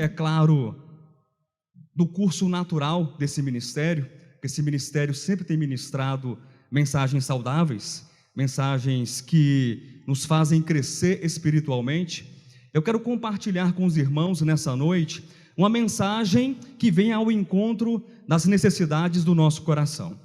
é claro, do curso natural desse ministério, porque esse ministério sempre tem ministrado mensagens saudáveis, mensagens que nos fazem crescer espiritualmente. Eu quero compartilhar com os irmãos nessa noite uma mensagem que vem ao encontro das necessidades do nosso coração.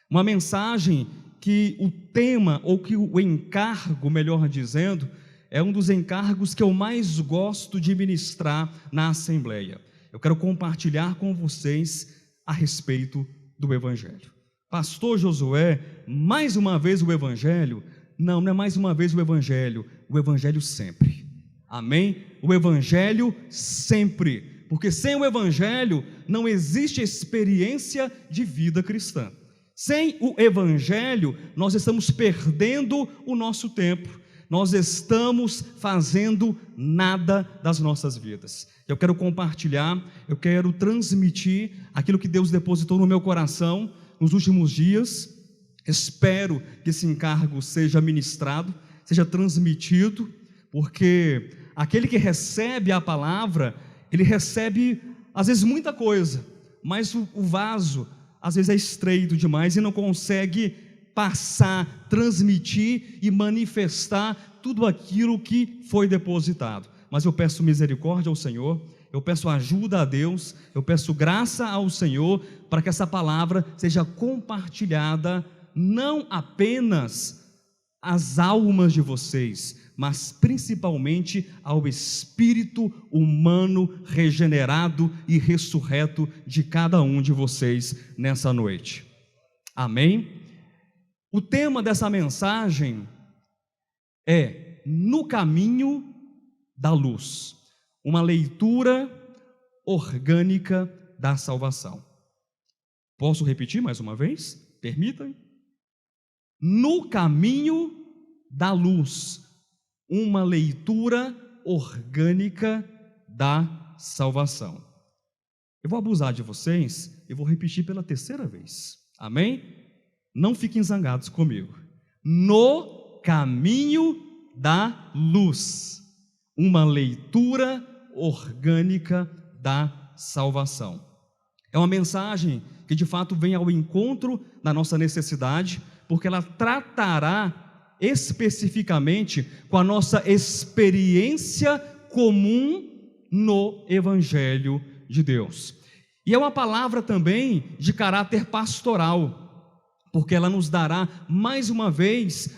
Uma mensagem que o tema, ou que o encargo, melhor dizendo, é um dos encargos que eu mais gosto de ministrar na Assembleia. Eu quero compartilhar com vocês a respeito do Evangelho. Pastor Josué, mais uma vez o Evangelho? Não é mais uma vez o Evangelho sempre. Amém? O Evangelho sempre, porque sem o Evangelho não existe experiência de vida cristã. Sem o Evangelho nós estamos perdendo o nosso tempo, nós estamos fazendo nada das nossas vidas. Eu quero compartilhar, eu quero transmitir aquilo que Deus depositou no meu coração nos últimos dias. Espero que esse encargo seja ministrado, seja transmitido, porque aquele que recebe a palavra, ele recebe às vezes muita coisa, mas o vaso às vezes é estreito demais e não consegue passar, transmitir e manifestar tudo aquilo que foi depositado. Mas eu peço misericórdia ao Senhor, eu peço ajuda a Deus, eu peço graça ao Senhor para que essa palavra seja compartilhada não apenas às almas de vocês, mas principalmente ao espírito humano regenerado e ressurreto de cada um de vocês nessa noite. Amém? O tema dessa mensagem é No Caminho da Luz, uma leitura orgânica da salvação. Posso repetir mais uma vez? Permitam? No Caminho da Luz, uma leitura orgânica da salvação. Eu vou abusar de vocês e vou repetir pela terceira vez. Amém? Não fiquem zangados comigo. No caminho da luz, uma leitura orgânica da salvação. É uma mensagem que de fato vem ao encontro da nossa necessidade, porque ela tratará especificamente com a nossa experiência comum no Evangelho de Deus. E é uma palavra também de caráter pastoral, porque ela nos dará mais uma vez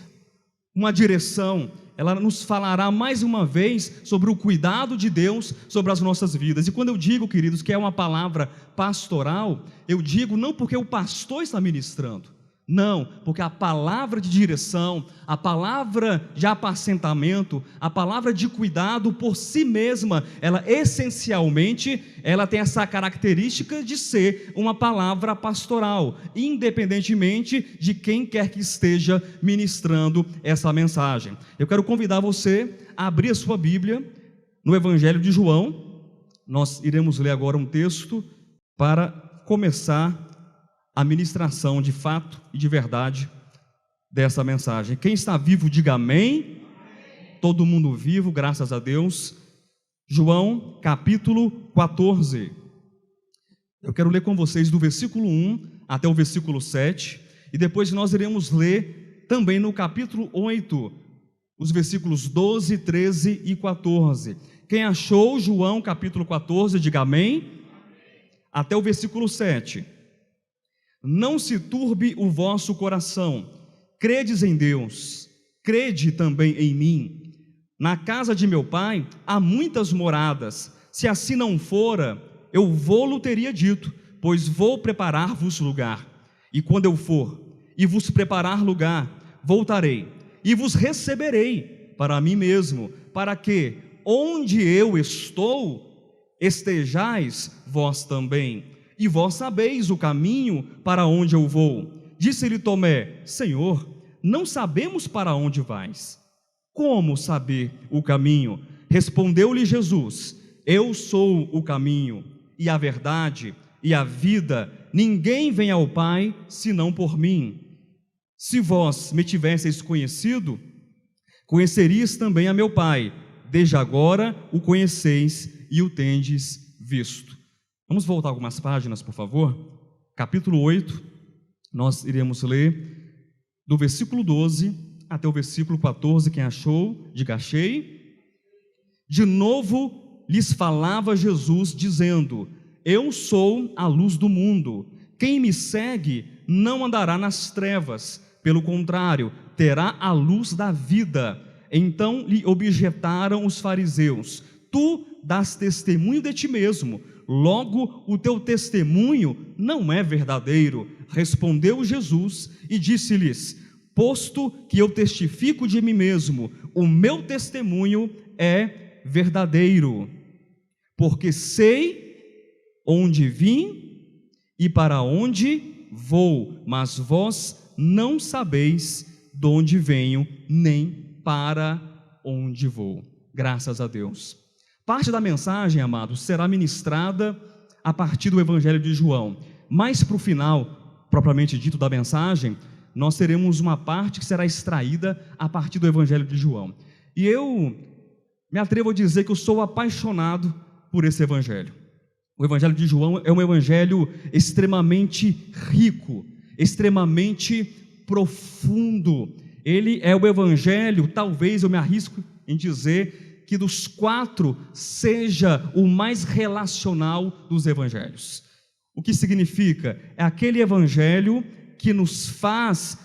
uma direção, ela nos falará mais uma vez sobre o cuidado de Deus sobre as nossas vidas. E quando eu digo, queridos, que é uma palavra pastoral, eu digo não porque o pastor está ministrando, não, porque a palavra de direção, a palavra de apacentamento, a palavra de cuidado por si mesma, ela essencialmente, ela tem essa característica de ser uma palavra pastoral, independentemente de quem quer que esteja ministrando essa mensagem. Eu quero convidar você a abrir a sua Bíblia no Evangelho de João. Nós iremos ler agora um texto para começar a ministração de fato e de verdade dessa mensagem. Quem está vivo, diga amém. Todo mundo vivo, graças a Deus. João, capítulo 14. Eu quero ler com vocês do versículo 1 até o versículo 7, e depois nós iremos ler também no capítulo 8, os versículos 12, 13 e 14. Quem achou João, capítulo 14, diga amém. Até o versículo 7. Não se turbe o vosso coração, credes em Deus, crede também em mim. Na casa de meu pai há muitas moradas, se assim não fora, eu vou-lo teria dito, pois vou preparar-vos lugar. E quando eu for e vos preparar lugar, voltarei e vos receberei para mim mesmo, para que onde eu estou, estejais vós também. E vós sabeis o caminho para onde eu vou. Disse-lhe Tomé: Senhor, não sabemos para onde vais. Como saber o caminho? Respondeu-lhe Jesus: Eu sou o caminho, e a verdade, e a vida. Ninguém vem ao Pai, senão por mim. Se vós me tivesseis conhecido, conheceríeis também a meu Pai. Desde agora o conheceis e o tendes visto. Vamos voltar algumas páginas, por favor. Capítulo 8, nós iremos ler do versículo 12 até o versículo 14. Quem achou, diga achei. De novo lhes falava Jesus, dizendo: eu sou a luz do mundo. Quem me segue não andará nas trevas, pelo contrário, terá a luz da vida. Então lhe objetaram os fariseus: tu dás testemunho de ti mesmo, logo o teu testemunho não é verdadeiro. Respondeu Jesus e disse-lhes: posto que eu testifico de mim mesmo, o meu testemunho é verdadeiro, porque sei onde vim e para onde vou, mas vós não sabeis de onde venho, nem para onde vou. Graças a Deus. Parte da mensagem, amados, será ministrada a partir do Evangelho de João. Mais para o final, propriamente dito, da mensagem, nós teremos uma parte que será extraída a partir do Evangelho de João. E eu me atrevo a dizer que eu sou apaixonado por esse Evangelho. O Evangelho de João é um Evangelho extremamente rico, extremamente profundo. Ele é o Evangelho, talvez eu me arrisco em dizer, que dos 4 seja o mais relacional dos Evangelhos. O que significa? É aquele Evangelho que nos faz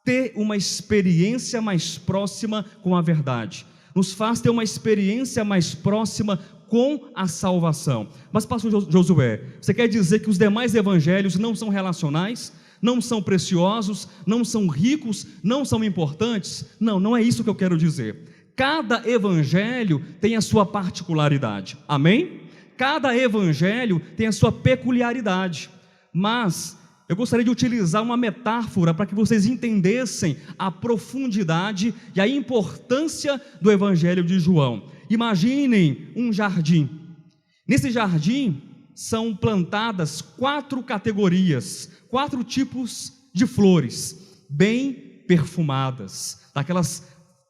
ter uma experiência mais próxima com a verdade, nos faz ter uma experiência mais próxima com a salvação. Mas pastor Josué, você quer dizer que os demais evangelhos não são relacionais, não são preciosos, não são ricos, não são importantes? Não, não é isso que eu quero dizer. Cada evangelho tem a sua particularidade, amém? Cada evangelho tem a sua peculiaridade, mas eu gostaria de utilizar uma metáfora para que vocês entendessem a profundidade e a importância do Evangelho de João. Imaginem um jardim. Nesse jardim são plantadas 4 categorias, 4 tipos de flores, bem perfumadas, daquelas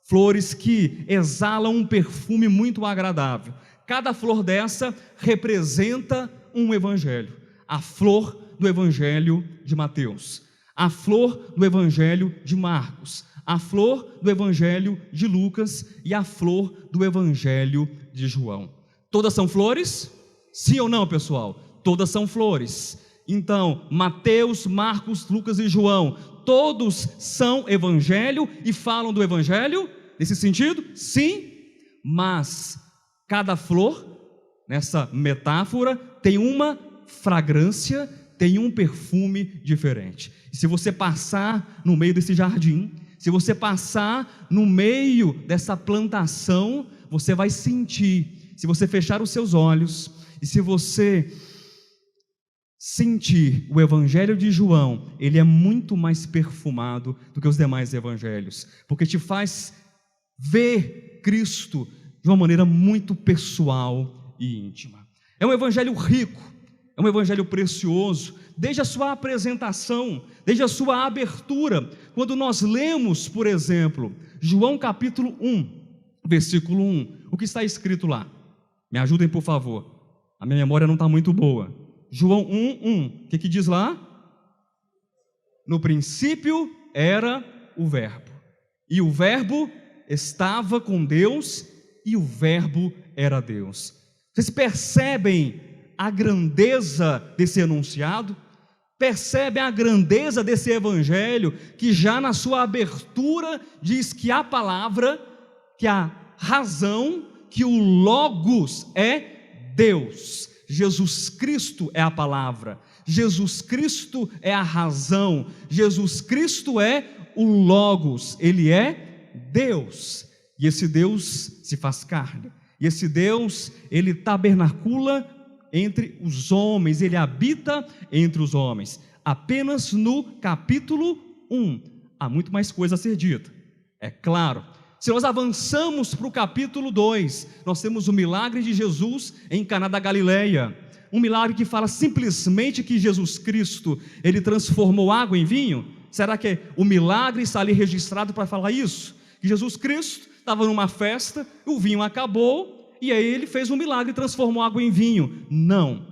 flores que exalam um perfume muito agradável. Cada flor dessa representa um evangelho. A flor do Evangelho de Mateus, a flor do Evangelho de Marcos, a flor do Evangelho de Lucas e a flor do Evangelho de João. Todas são flores? Sim ou não, pessoal? Todas são flores. Então, Mateus, Marcos, Lucas e João, todos são Evangelho e falam do Evangelho? Nesse sentido? Sim, mas cada flor, nessa metáfora, tem uma fragrância, tem um perfume diferente. E se você passar no meio desse jardim, se você passar no meio dessa plantação, você vai sentir, se você fechar os seus olhos, e se você sentir o Evangelho de João, ele é muito mais perfumado do que os demais evangelhos, porque te faz ver Cristo de uma maneira muito pessoal e íntima. É um evangelho rico, é um evangelho precioso, desde a sua apresentação, desde a sua abertura. Quando nós lemos, por exemplo, João capítulo 1, versículo 1, o que está escrito lá? Me ajudem, por favor, a minha memória não está muito boa. João 1, o que diz lá? No princípio era o verbo, e o verbo estava com Deus, e o verbo era Deus. Vocês percebem a grandeza desse enunciado? Percebem a grandeza desse evangelho, que já na sua abertura diz que a palavra, que a razão, que o Logos é Deus. Jesus Cristo é a palavra, Jesus Cristo é a razão, Jesus Cristo é o Logos, Ele é Deus. E esse Deus se faz carne, e esse Deus, Ele tabernacula entre os homens, Ele habita entre os homens. Apenas no capítulo 1, há muito mais coisa a ser dita, é claro. Se nós avançamos para o capítulo 2, nós temos o milagre de Jesus em Caná da Galileia, um milagre que fala simplesmente que Jesus Cristo, Ele transformou água em vinho. Será que o milagre está ali registrado para falar isso? Que Jesus Cristo estava numa festa, o vinho acabou, e aí ele fez um milagre e transformou água em vinho. Não,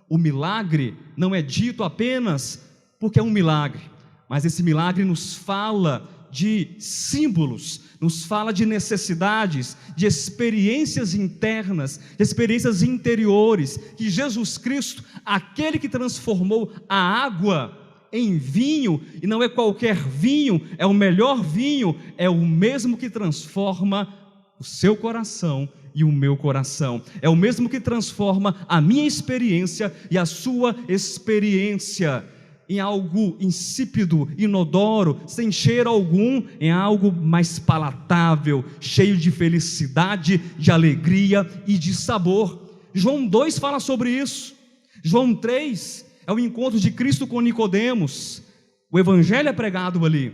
o milagre não é dito apenas porque é um milagre, mas esse milagre nos fala de símbolos, nos fala de necessidades, de experiências internas, de experiências interiores, que Jesus Cristo, aquele que transformou a água em vinho, e não é qualquer vinho, é o melhor vinho, é o mesmo que transforma o seu coração e o meu coração, é o mesmo que transforma a minha experiência e a sua experiência, em algo insípido, inodoro, sem cheiro algum, em algo mais palatável, cheio de felicidade, de alegria e de sabor. João 2 fala sobre isso. João 3 é o encontro de Cristo com Nicodemos, o evangelho é pregado ali,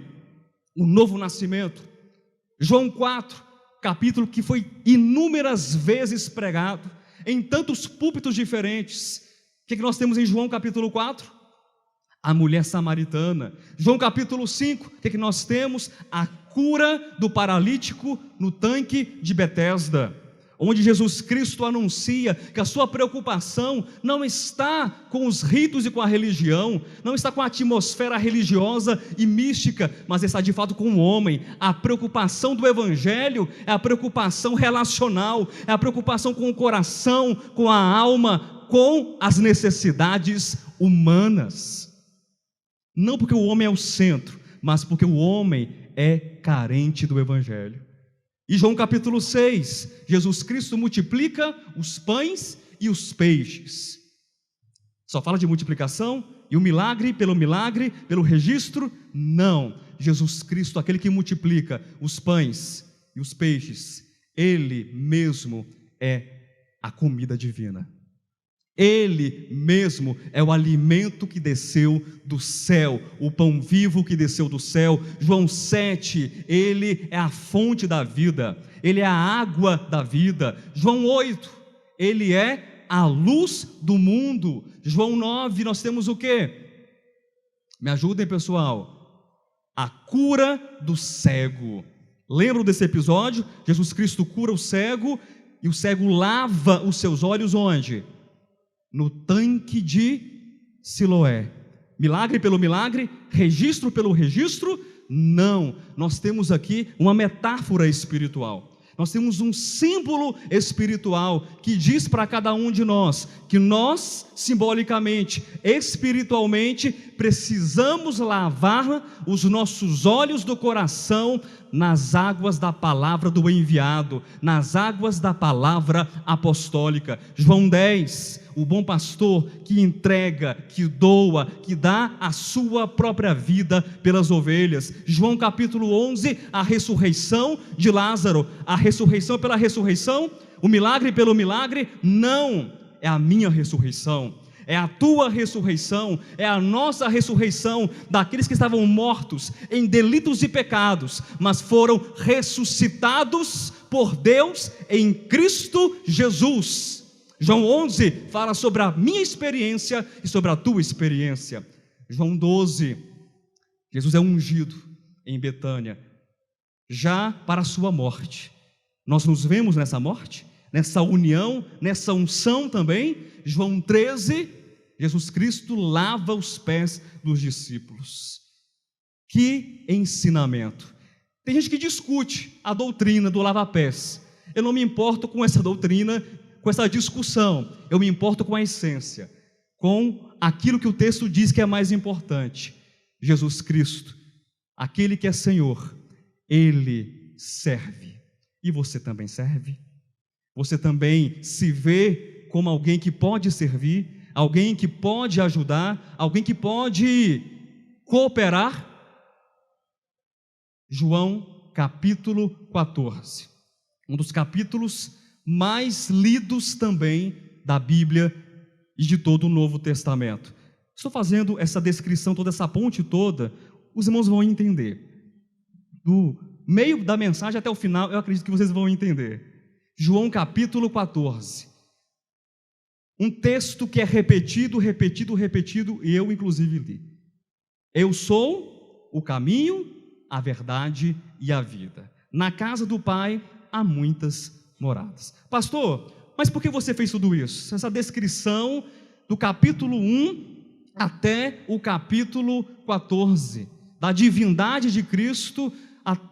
o novo nascimento. João 4, capítulo que foi inúmeras vezes pregado, em tantos púlpitos diferentes. O que nós temos em João capítulo 4? A mulher samaritana. João capítulo 5, o que nós temos? A cura do paralítico no tanque de Betesda, onde Jesus Cristo anuncia que a sua preocupação não está com os ritos e com a religião, não está com a atmosfera religiosa e mística, mas está de fato com o homem. A preocupação do evangelho é a preocupação relacional, é a preocupação com o coração, com a alma, com as necessidades humanas. Não porque o homem é o centro, mas porque o homem é carente do evangelho. E João capítulo 6, Jesus Cristo multiplica os pães e os peixes. Só fala de multiplicação e o milagre, pelo registro? Não. Jesus Cristo, aquele que multiplica os pães e os peixes, Ele mesmo é a comida divina. Ele mesmo é o alimento que desceu do céu, o pão vivo que desceu do céu. João 7, Ele é a fonte da vida, Ele é a água da vida. João 8, Ele é a luz do mundo. João 9, nós temos o quê? Me ajudem, pessoal. A cura do cego. Lembram desse episódio? Jesus Cristo cura o cego, e o cego lava os seus olhos onde? No tanque de Siloé. Milagre pelo milagre, registro pelo registro? Não, nós temos aqui uma metáfora espiritual. Nós temos um símbolo espiritual que diz para cada um de nós que nós, simbolicamente, espiritualmente, precisamos lavar os nossos olhos do coração nas águas da palavra do enviado, nas águas da palavra apostólica. João 10, o bom pastor que entrega, que doa, que dá a sua própria vida pelas ovelhas. João capítulo 11, a ressurreição de Lázaro. A ressurreição pela ressurreição? O milagre pelo milagre? Não, é a minha ressurreição, é a tua ressurreição, é a nossa ressurreição daqueles que estavam mortos em delitos e pecados, mas foram ressuscitados por Deus em Cristo Jesus. João 11 fala sobre a minha experiência e sobre a tua experiência. João 12, Jesus é ungido em Betânia, já para a sua morte. Nós nos vemos nessa morte, nessa união, nessa unção também. João 13, Jesus Cristo lava os pés dos discípulos. Que ensinamento! Tem gente que discute a doutrina do lava-pés. Eu não me importo com essa doutrina, com essa discussão. Eu me importo com a essência, com aquilo que o texto diz que é mais importante. Jesus Cristo, aquele que é Senhor, Ele serve. E você também serve? Você também se vê como alguém que pode servir, alguém que pode ajudar, alguém que pode cooperar? João capítulo 14, um dos capítulos mais lidos também da Bíblia e de todo o Novo Testamento. Estou fazendo essa descrição, toda essa ponte toda, os irmãos vão entender. Do meio da mensagem até o final, eu acredito que vocês vão entender. João capítulo 14, um texto que é repetido, e eu inclusive li. Eu sou o caminho, a verdade e a vida. Na casa do Pai há muitas moradas. Pastor, mas por que você fez tudo isso? Essa descrição do capítulo 1 até o capítulo 14, da divindade de Cristo,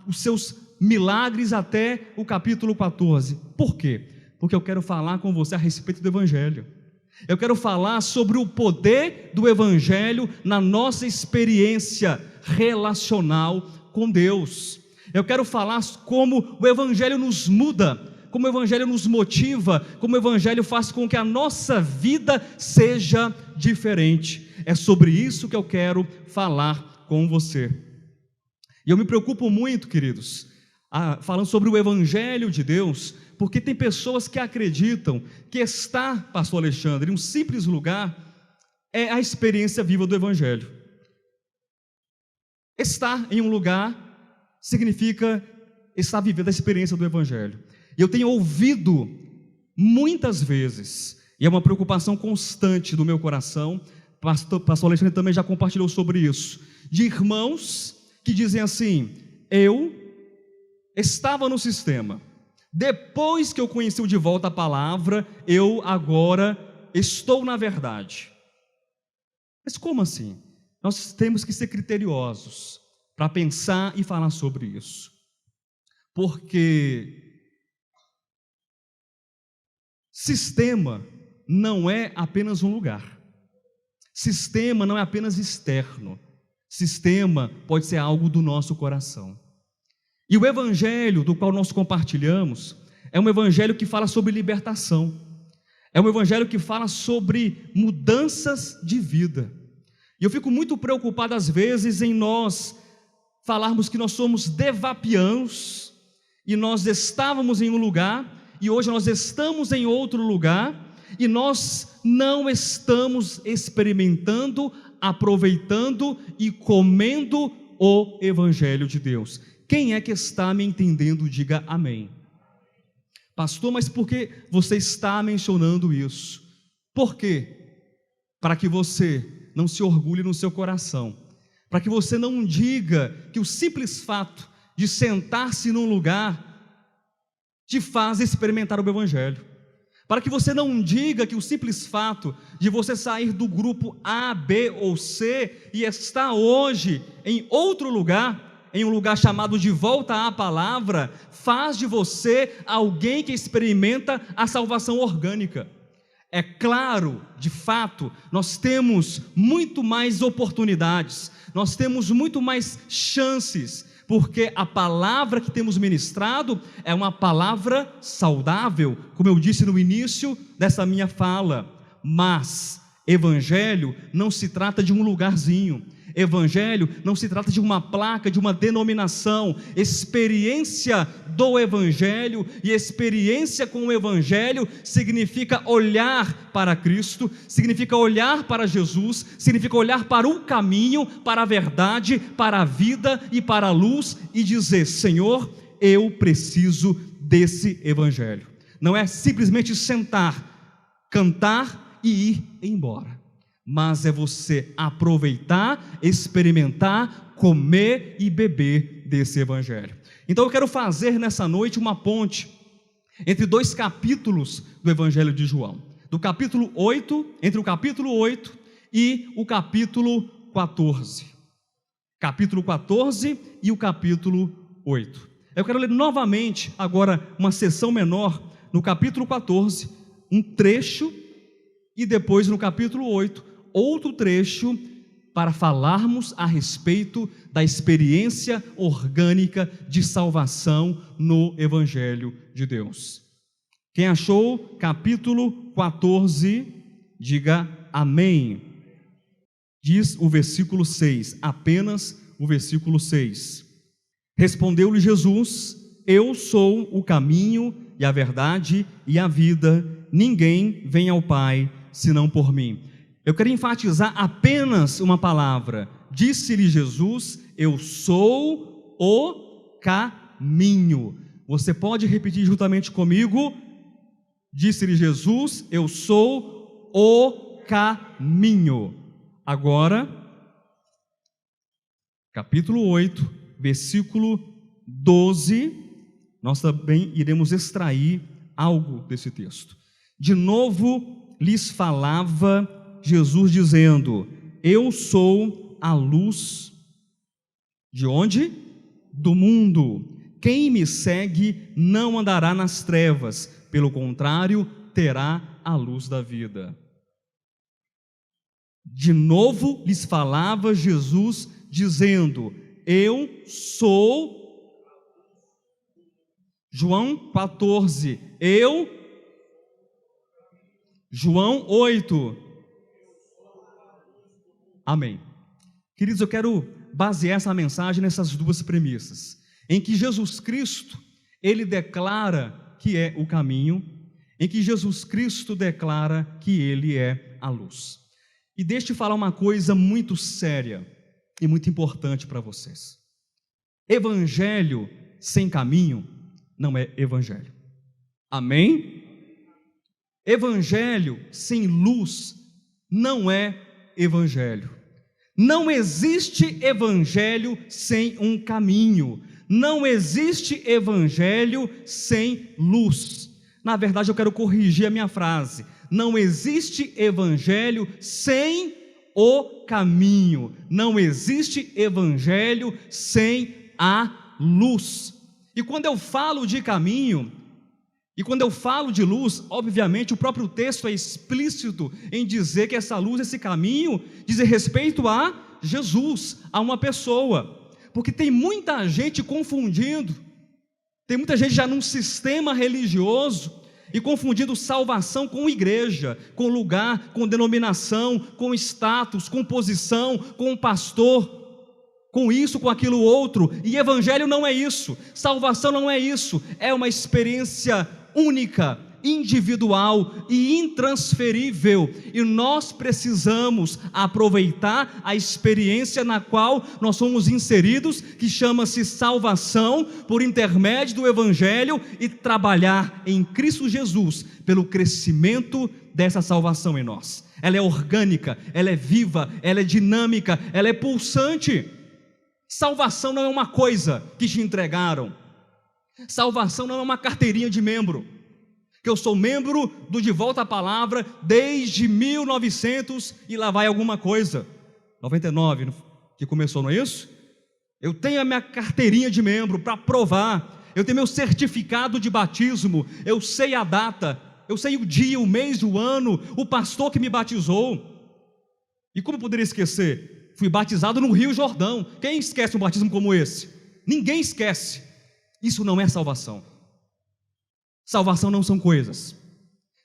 os seus milagres até o capítulo 14. Por quê? Porque eu quero falar com você a respeito do Evangelho. Eu quero falar sobre o poder do Evangelho na nossa experiência relacional com Deus. Eu quero falar como o Evangelho nos muda, como o Evangelho nos motiva, como o Evangelho faz com que a nossa vida seja diferente. É sobre isso que eu quero falar com você. E eu me preocupo muito, queridos, falando sobre o Evangelho de Deus, porque tem pessoas que acreditam que estar, pastor Alexandre, em um simples lugar é a experiência viva do Evangelho. Estar em um lugar significa estar vivendo a experiência do Evangelho. E eu tenho ouvido muitas vezes, e é uma preocupação constante do meu coração, pastor Alexandre também já compartilhou sobre isso, de irmãos que dizem assim: eu estava no sistema, depois que eu conheci de volta a palavra, eu agora estou na verdade. Mas como assim? Nós temos que ser criteriosos para pensar e falar sobre isso, porque sistema não é apenas um lugar, sistema não é apenas externo, sistema pode ser algo do nosso coração. E o Evangelho do qual nós compartilhamos é um Evangelho que fala sobre libertação, é um Evangelho que fala sobre mudanças de vida. E eu fico muito preocupado às vezes em nós falarmos que nós somos devapiãos, e nós estávamos em um lugar, e hoje nós estamos em outro lugar, e nós não estamos experimentando, aproveitando e comendo o Evangelho de Deus. Quem é que está me entendendo? Diga amém. Pastor, mas por que você está mencionando isso? Por quê? Para que você não se orgulhe no seu coração, para que você não diga que o simples fato de sentar-se num lugar te faz experimentar o Evangelho, para que você não diga que o simples fato de você sair do grupo A, B ou C e estar hoje em outro lugar, em um lugar chamado de volta à palavra, faz de você alguém que experimenta a salvação orgânica. É claro, de fato, nós temos muito mais oportunidades, nós temos muito mais chances, porque a palavra que temos ministrado é uma palavra saudável, como eu disse no início dessa minha fala. Mas Evangelho não se trata de um lugarzinho, Evangelho não se trata de uma placa, de uma denominação. Experiência do Evangelho e experiência com o Evangelho significa olhar para Cristo, significa olhar para Jesus, significa olhar para o caminho, para a verdade, para a vida e para a luz e dizer: Senhor, eu preciso desse Evangelho. Não é simplesmente sentar, cantar e ir embora, mas é você aproveitar, experimentar, comer e beber desse Evangelho. Então eu quero fazer nessa noite uma ponte entre dois capítulos do Evangelho de João, do capítulo 8, entre o capítulo 8 e o capítulo 14, capítulo 14 e o capítulo 8. Eu quero ler novamente agora uma seção menor no capítulo 14, um trecho, e depois no capítulo 8 outro trecho, para falarmos a respeito da experiência orgânica de salvação no Evangelho de Deus. Quem achou capítulo 14, diga amém. Diz o versículo 6, apenas o versículo 6. Respondeu-lhe Jesus: eu sou o caminho e a verdade e a vida, ninguém vem ao Pai senão por mim. Eu quero enfatizar apenas uma palavra. Disse-lhe Jesus: eu sou o caminho. Você pode repetir juntamente comigo? Disse-lhe Jesus: eu sou o caminho. Agora, capítulo 8, versículo 12, nós também iremos extrair algo desse texto. De novo lhes falava Jesus dizendo: eu sou a luz de onde? Do mundo. Quem me segue não andará nas trevas, pelo contrário, terá a luz da vida. De novo lhes falava Jesus dizendo: eu sou. João 14, João 8. Amém. Queridos, eu quero basear essa mensagem nessas duas premissas, em que Jesus Cristo, Ele declara que é o caminho, em que Jesus Cristo declara que Ele é a luz. E deixa eu falar uma coisa muito séria e muito importante para vocês. Evangelho sem caminho não é evangelho. Amém? Evangelho sem luz não é evangelho. Não existe evangelho sem um caminho. Não existe evangelho sem luz. Na verdade, eu quero corrigir a minha frase. Não existe evangelho sem o caminho. Não existe evangelho sem a luz. E quando eu falo de caminho, e quando eu falo de luz, obviamente o próprio texto é explícito em dizer que essa luz, esse caminho, diz respeito a Jesus, a uma pessoa. Porque tem muita gente confundindo, tem muita gente já num sistema religioso, e confundindo salvação com igreja, com lugar, com denominação, com status, com posição, com pastor, com isso, com aquilo outro. E evangelho não é isso, salvação não é isso, é uma experiência única, individual e intransferível, e nós precisamos aproveitar a experiência na qual nós somos inseridos, que chama-se salvação, por intermédio do evangelho, e trabalhar em Cristo Jesus pelo crescimento dessa salvação em nós. Ela é orgânica, ela é viva, ela é dinâmica, ela é pulsante. Salvação não é uma coisa que te entregaram. Salvação não é uma carteirinha de membro, que eu sou membro do De Volta à Palavra desde 1900 e lá vai alguma coisa, 99 que começou, não é isso? Eu tenho a minha carteirinha de membro para provar, eu tenho meu certificado de batismo, eu sei a data, eu sei o dia, o mês, o ano, o pastor que me batizou. E como eu poderia esquecer? Fui batizado no Rio Jordão. Quem esquece um batismo como esse? Ninguém esquece. Isso não é salvação. Salvação não são coisas.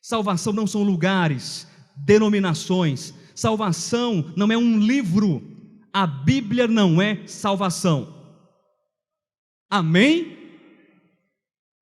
Salvação não são lugares, denominações. Salvação não é um livro. A Bíblia não é salvação. Amém?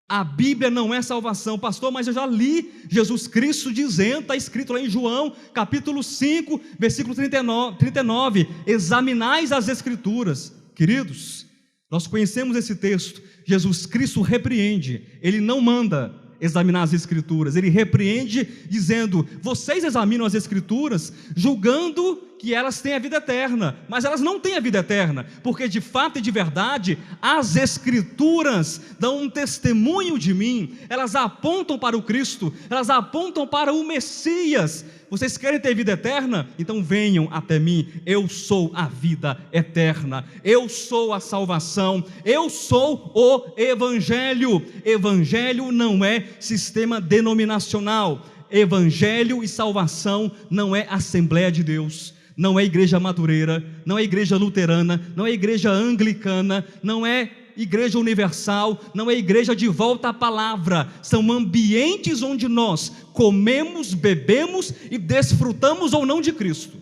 A Bíblia não é salvação. Pastor, mas eu já li Jesus Cristo dizendo, está escrito lá em João, capítulo 5, versículo 39, examinais as Escrituras. Queridos, nós conhecemos esse texto. Jesus Cristo repreende, Ele não manda examinar as Escrituras, Ele repreende dizendo: vocês examinam as Escrituras julgando que elas têm a vida eterna, mas elas não têm a vida eterna, porque de fato e de verdade as Escrituras dão um testemunho de mim, elas apontam para o Cristo, elas apontam para o Messias. Vocês querem ter vida eterna? Então venham até mim, eu sou a vida eterna, eu sou a salvação, eu sou o Evangelho. Evangelho não é sistema denominacional, Evangelho e salvação não é Assembleia de Deus, não é Igreja Madureira, não é Igreja Luterana, não é Igreja Anglicana, não é Igreja Universal, não é Igreja de Volta à Palavra. São ambientes onde nós comemos, bebemos e desfrutamos ou não de Cristo.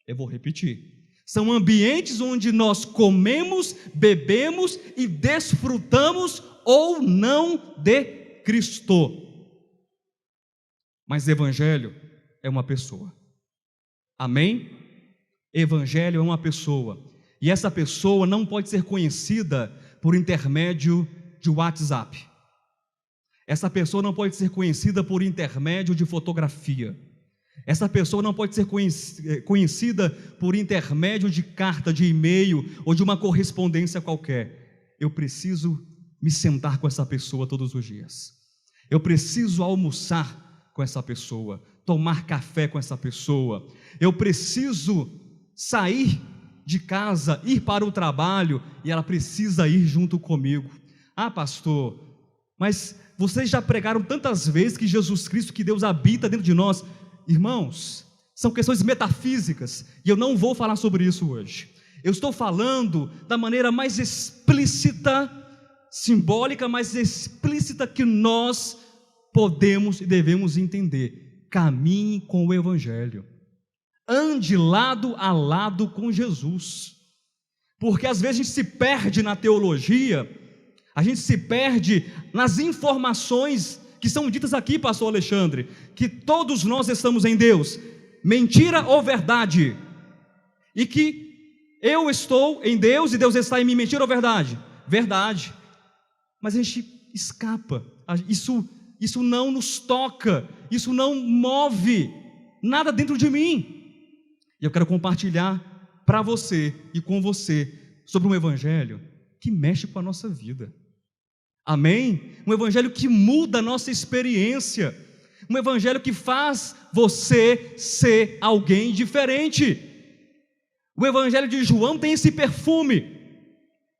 Eu vou repetir. São ambientes onde nós comemos, bebemos e desfrutamos ou não de Cristo. Mas Evangelho é uma pessoa. Amém? Evangelho é uma pessoa. E essa pessoa não pode ser conhecida por intermédio de WhatsApp. Essa pessoa não pode ser conhecida por intermédio de fotografia. Essa pessoa não pode ser conhecida por intermédio de carta, de e-mail ou de uma correspondência qualquer. Eu preciso me sentar com essa pessoa todos os dias. Eu preciso almoçar com essa pessoa, tomar café com essa pessoa. Eu preciso sair de casa, ir para o trabalho, e ela precisa ir junto comigo. Ah, pastor, mas vocês já pregaram tantas vezes que Jesus Cristo, que Deus habita dentro de nós. Irmãos, são questões metafísicas, e eu não vou falar sobre isso hoje. Eu estou falando da maneira mais explícita, simbólica, mais explícita que nós podemos e devemos entender. Caminhe com o Evangelho. Ande lado a lado com Jesus. Porque às vezes a gente se perde na teologia, a gente se perde nas informações que são ditas aqui, pastor Alexandre, que todos nós estamos em Deus. Mentira ou verdade? E que eu estou em Deus e Deus está em mim. Mentira ou verdade? Verdade. Mas a gente escapa. Isso não nos toca. Isso não move nada dentro de mim. E eu quero compartilhar para você e com você sobre um evangelho que mexe com a nossa vida. Amém? Um evangelho que muda a nossa experiência. Um evangelho que faz você ser alguém diferente. O evangelho de João tem esse perfume.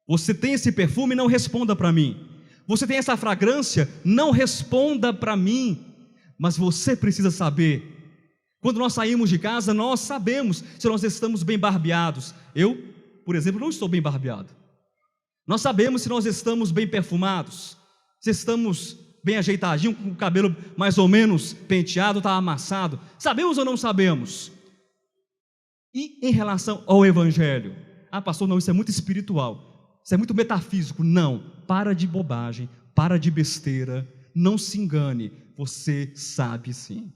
Você tem esse perfume? Não responda para mim. Você tem essa fragrância? Não responda para mim. Mas você precisa saber. Quando nós saímos de casa, nós sabemos se nós estamos bem barbeados. Eu, por exemplo, não estou bem barbeado. Nós sabemos se nós estamos bem perfumados, se estamos bem ajeitadinho, com o cabelo mais ou menos penteado, está amassado. Sabemos ou não sabemos? E em relação ao Evangelho? Ah, pastor, não, isso é muito espiritual, isso é muito metafísico. Não, para de bobagem, para de besteira, não se engane, você sabe sim.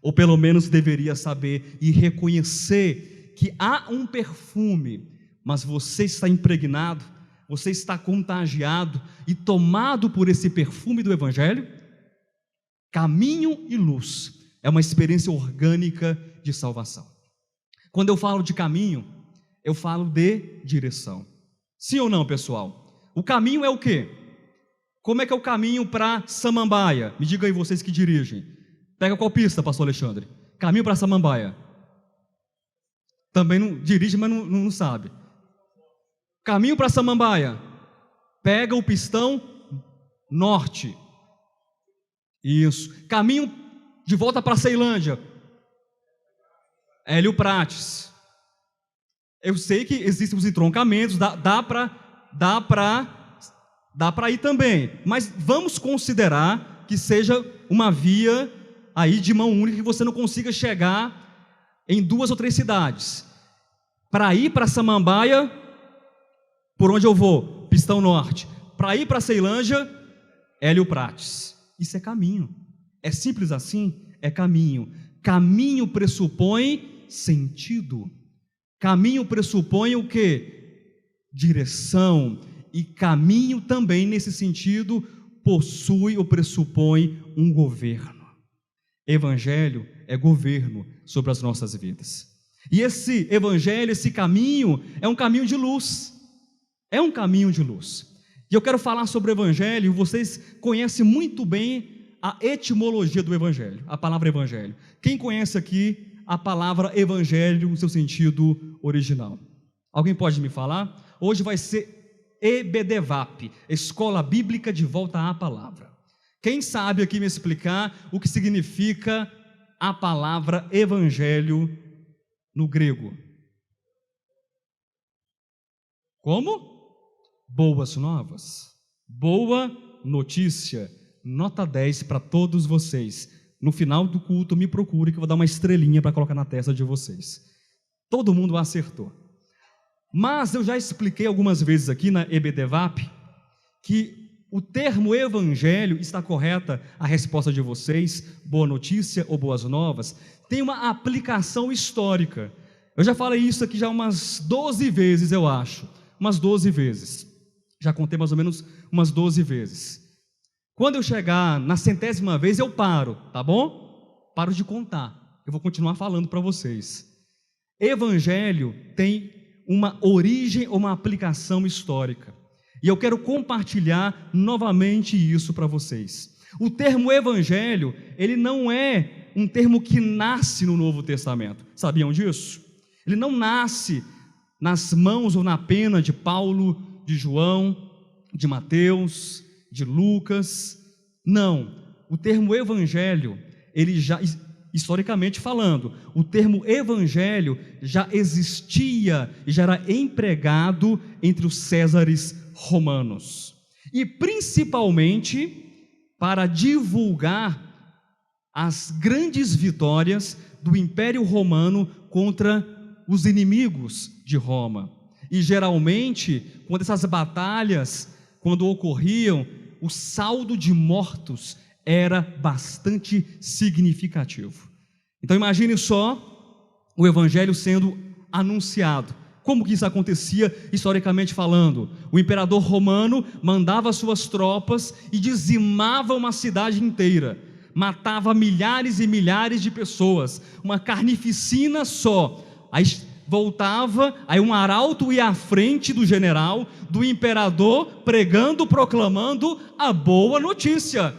Ou pelo menos deveria saber e reconhecer que há um perfume, mas você está impregnado, você está contagiado e tomado por esse perfume do Evangelho. Caminho e luz é uma experiência orgânica de salvação. Quando eu falo de caminho, eu falo de direção. Sim ou não, pessoal? O caminho é o quê? Como é que é o caminho para Samambaia? Me diga aí vocês que dirigem. Pega qual pista, pastor Alexandre? Caminho para Samambaia. Também não dirige, mas não sabe. Caminho para Samambaia. Pega o pistão norte. Isso. Caminho de volta para Ceilândia. Hélio Prates. Eu sei que existem os entroncamentos, dá para ir também. Mas vamos considerar que seja uma via aí de mão única, que você não consiga chegar em 2 ou 3 cidades. Para ir para Samambaia, por onde eu vou? Pistão Norte. Para ir para Ceilândia, Hélio Prates. Isso é caminho. É simples assim? É caminho. Caminho pressupõe sentido. Caminho pressupõe o quê? Direção. E caminho também, nesse sentido, possui ou pressupõe um governo. Evangelho é governo sobre as nossas vidas. E esse evangelho, esse caminho, é um caminho de luz. É um caminho de luz. E eu quero falar sobre o evangelho. Vocês conhecem muito bem a etimologia do evangelho, a palavra evangelho. Quem conhece aqui a palavra evangelho no seu sentido original? Alguém pode me falar? Hoje vai ser EBDVAP, Escola Bíblica de Volta à Palavra. Quem sabe aqui me explicar o que significa a palavra evangelho no grego? Como? Boas novas. Boa notícia. Nota 10 para todos vocês. No final do culto me procure que eu vou dar uma estrelinha para colocar na testa de vocês. Todo mundo acertou. Mas eu já expliquei algumas vezes aqui na EBDVAP que o termo evangelho, está correta a resposta de vocês, boa notícia ou boas novas, tem uma aplicação histórica. Eu já falei isso aqui já umas 12 vezes, eu acho. Umas 12 vezes. Já contei mais ou menos umas 12 vezes. Quando eu chegar na 100ª vez, eu paro, tá bom? Paro de contar. Eu vou continuar falando para vocês. Evangelho tem uma origem ou uma aplicação histórica. E eu quero compartilhar novamente isso para vocês. O termo evangelho, ele não é um termo que nasce no Novo Testamento. Sabiam disso? Ele não nasce nas mãos ou na pena de Paulo, de João, de Mateus, de Lucas. Não. O termo evangelho, ele já, historicamente falando, o termo evangelho já existia e já era empregado entre os césares romanos. E principalmente para divulgar as grandes vitórias do Império Romano contra os inimigos de Roma. E geralmente, quando essas batalhas, quando ocorriam, o saldo de mortos era bastante significativo. Então imagine só o evangelho sendo anunciado. Como que isso acontecia historicamente falando? O imperador romano mandava suas tropas e dizimava uma cidade inteira, matava milhares e milhares de pessoas, uma carnificina só. Aí voltava, aí um arauto ia à frente do general, do imperador, pregando, proclamando a boa notícia,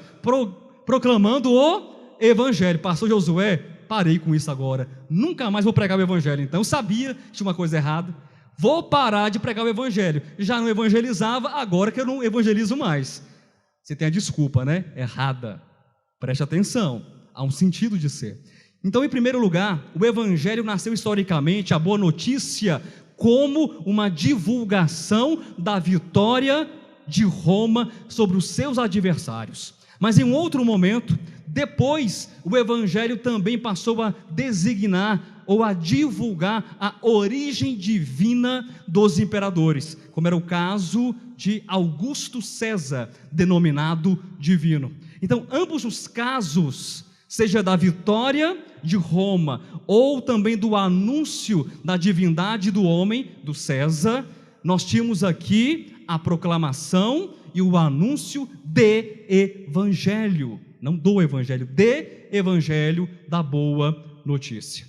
proclamando o evangelho. Pastor Josué, parei com isso agora, nunca mais vou pregar o evangelho. Então eu sabia que tinha uma coisa errada, vou parar de pregar o evangelho. Já não evangelizava, agora que eu não evangelizo mais. Você tem a desculpa, né? Errada. Preste atenção, há um sentido de ser. Então, em primeiro lugar, o evangelho nasceu historicamente, a boa notícia, como uma divulgação da vitória de Roma sobre os seus adversários. Mas em um outro momento, depois, o evangelho também passou a designar ou a divulgar a origem divina dos imperadores, como era o caso de Augusto César, denominado divino. Então, ambos os casos, seja da vitória de Roma, ou também do anúncio da divindade do homem, do César, nós tínhamos aqui a proclamação e o anúncio de evangelho, não do evangelho, de evangelho, da boa notícia.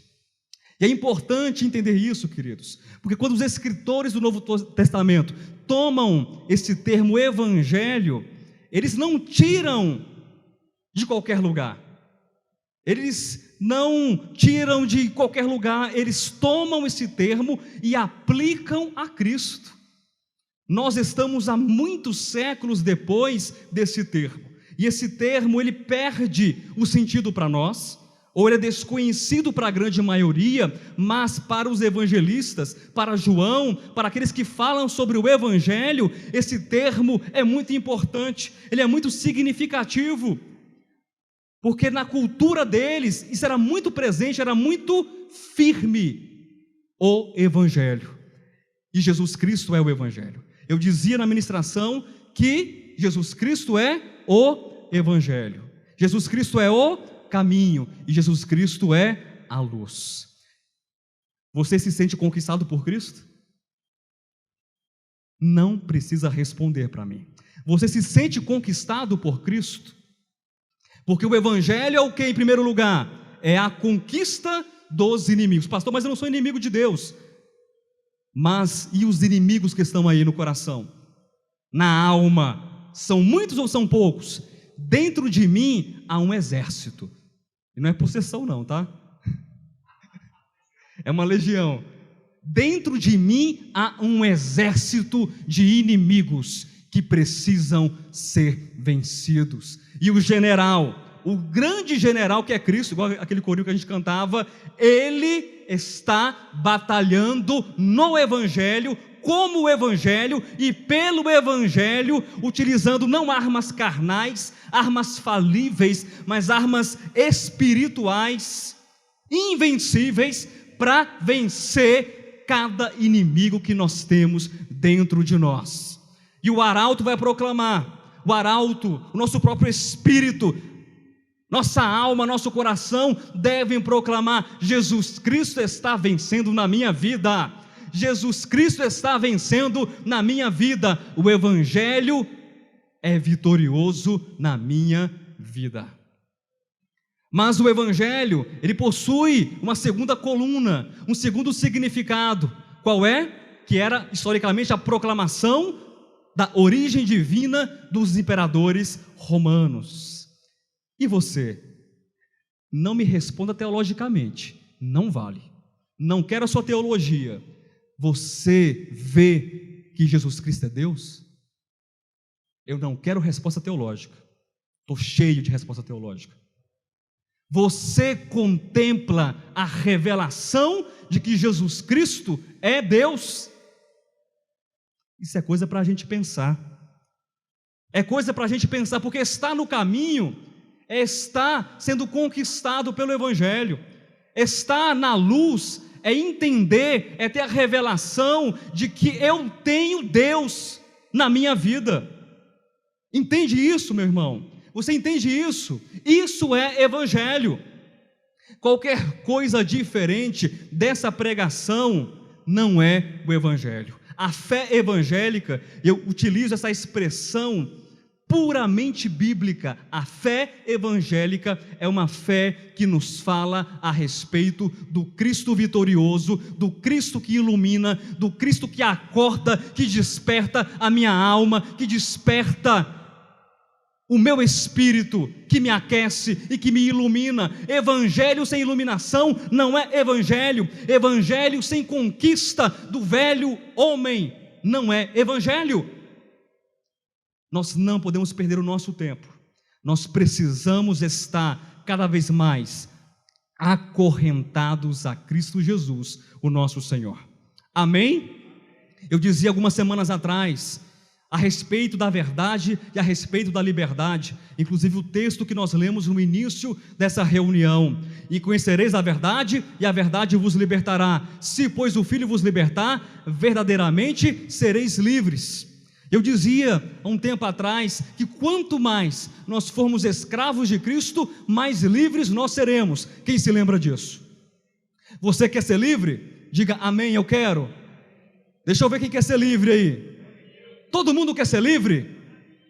E é importante entender isso, queridos, porque quando os escritores do Novo Testamento tomam esse termo evangelho, eles não tiram de qualquer lugar, eles não tiram de qualquer lugar, eles tomam esse termo e aplicam a Cristo. Nós estamos há muitos séculos depois desse termo, e esse termo ele perde o sentido para nós, ou ele é desconhecido para a grande maioria, mas para os evangelistas, para João, para aqueles que falam sobre o evangelho, esse termo é muito importante, ele é muito significativo, porque na cultura deles, isso era muito presente, era muito firme, o evangelho, e Jesus Cristo é o evangelho. Eu dizia na ministração que Jesus Cristo é o evangelho, Jesus Cristo é o caminho, e Jesus Cristo é a luz. Você se sente conquistado por Cristo? Não precisa responder para mim. Você se sente conquistado por Cristo? Porque o evangelho é o que em primeiro lugar? É a conquista dos inimigos. Pastor, mas eu não sou inimigo de Deus. Mas e os inimigos que estão aí no coração? Na alma? São muitos ou são poucos? Dentro de mim há um exército. E não é possessão não, tá? É uma legião. Dentro de mim há um exército de inimigos que precisam ser vencidos. E o general, o grande general que é Cristo, igual aquele corinho que a gente cantava, ele está batalhando no evangelho, como o evangelho e pelo evangelho, utilizando não armas carnais, armas falíveis, mas armas espirituais, invencíveis, para vencer cada inimigo que nós temos dentro de nós. E o arauto vai proclamar, o arauto, o nosso próprio espírito, nossa alma, nosso coração devem proclamar: Jesus Cristo está vencendo na minha vida, Jesus Cristo está vencendo na minha vida, o evangelho é vitorioso na minha vida. Mas o evangelho, ele possui uma segunda coluna, um segundo significado. Qual é? Que era historicamente a proclamação da origem divina dos imperadores romanos. E você? Não me responda teologicamente, não vale. Não quero a sua teologia. Você vê que Jesus Cristo é Deus? Eu não quero resposta teológica. Estou cheio de resposta teológica. Você contempla a revelação de que Jesus Cristo é Deus? Isso é coisa para a gente pensar. É coisa para a gente pensar, porque está no caminho, está sendo conquistado pelo Evangelho, está na luz, é entender, é ter a revelação de que eu tenho Deus na minha vida. Entende isso, meu irmão? Você entende isso? Isso é Evangelho. Qualquer coisa diferente dessa pregação não é o Evangelho. A fé evangélica, eu utilizo essa expressão puramente bíblica. A fé evangélica é uma fé que nos fala a respeito do Cristo vitorioso, do Cristo que ilumina, do Cristo que acorda, que desperta a minha alma, que desperta o meu espírito, que me aquece e que me ilumina. Evangelho sem iluminação não é evangelho. Evangelho sem conquista do velho homem não é evangelho. Nós não podemos perder o nosso tempo. Nós precisamos estar cada vez mais acorrentados a Cristo Jesus, o nosso Senhor. Amém? Eu dizia algumas semanas atrás a respeito da verdade e a respeito da liberdade, inclusive o texto que nós lemos no início dessa reunião: e conhecereis a verdade, e a verdade vos libertará. Se, pois, o Filho vos libertar, verdadeiramente sereis livres. Eu dizia há um tempo atrás que quanto mais nós formos escravos de Cristo, mais livres nós seremos. Quem se lembra disso? Você quer ser livre? Diga amém, eu quero. Deixa eu ver quem quer ser livre aí. Todo mundo quer ser livre?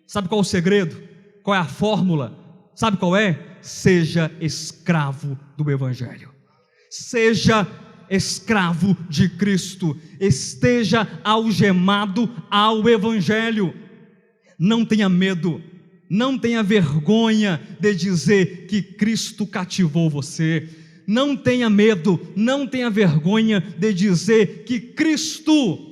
Sabe qual é o segredo? Qual é a fórmula? Sabe qual é? Seja escravo do Evangelho. Seja escravo de Cristo. Esteja algemado ao Evangelho. Não tenha medo, não tenha vergonha de dizer que Cristo cativou você. Não tenha medo, não tenha vergonha de dizer que Cristo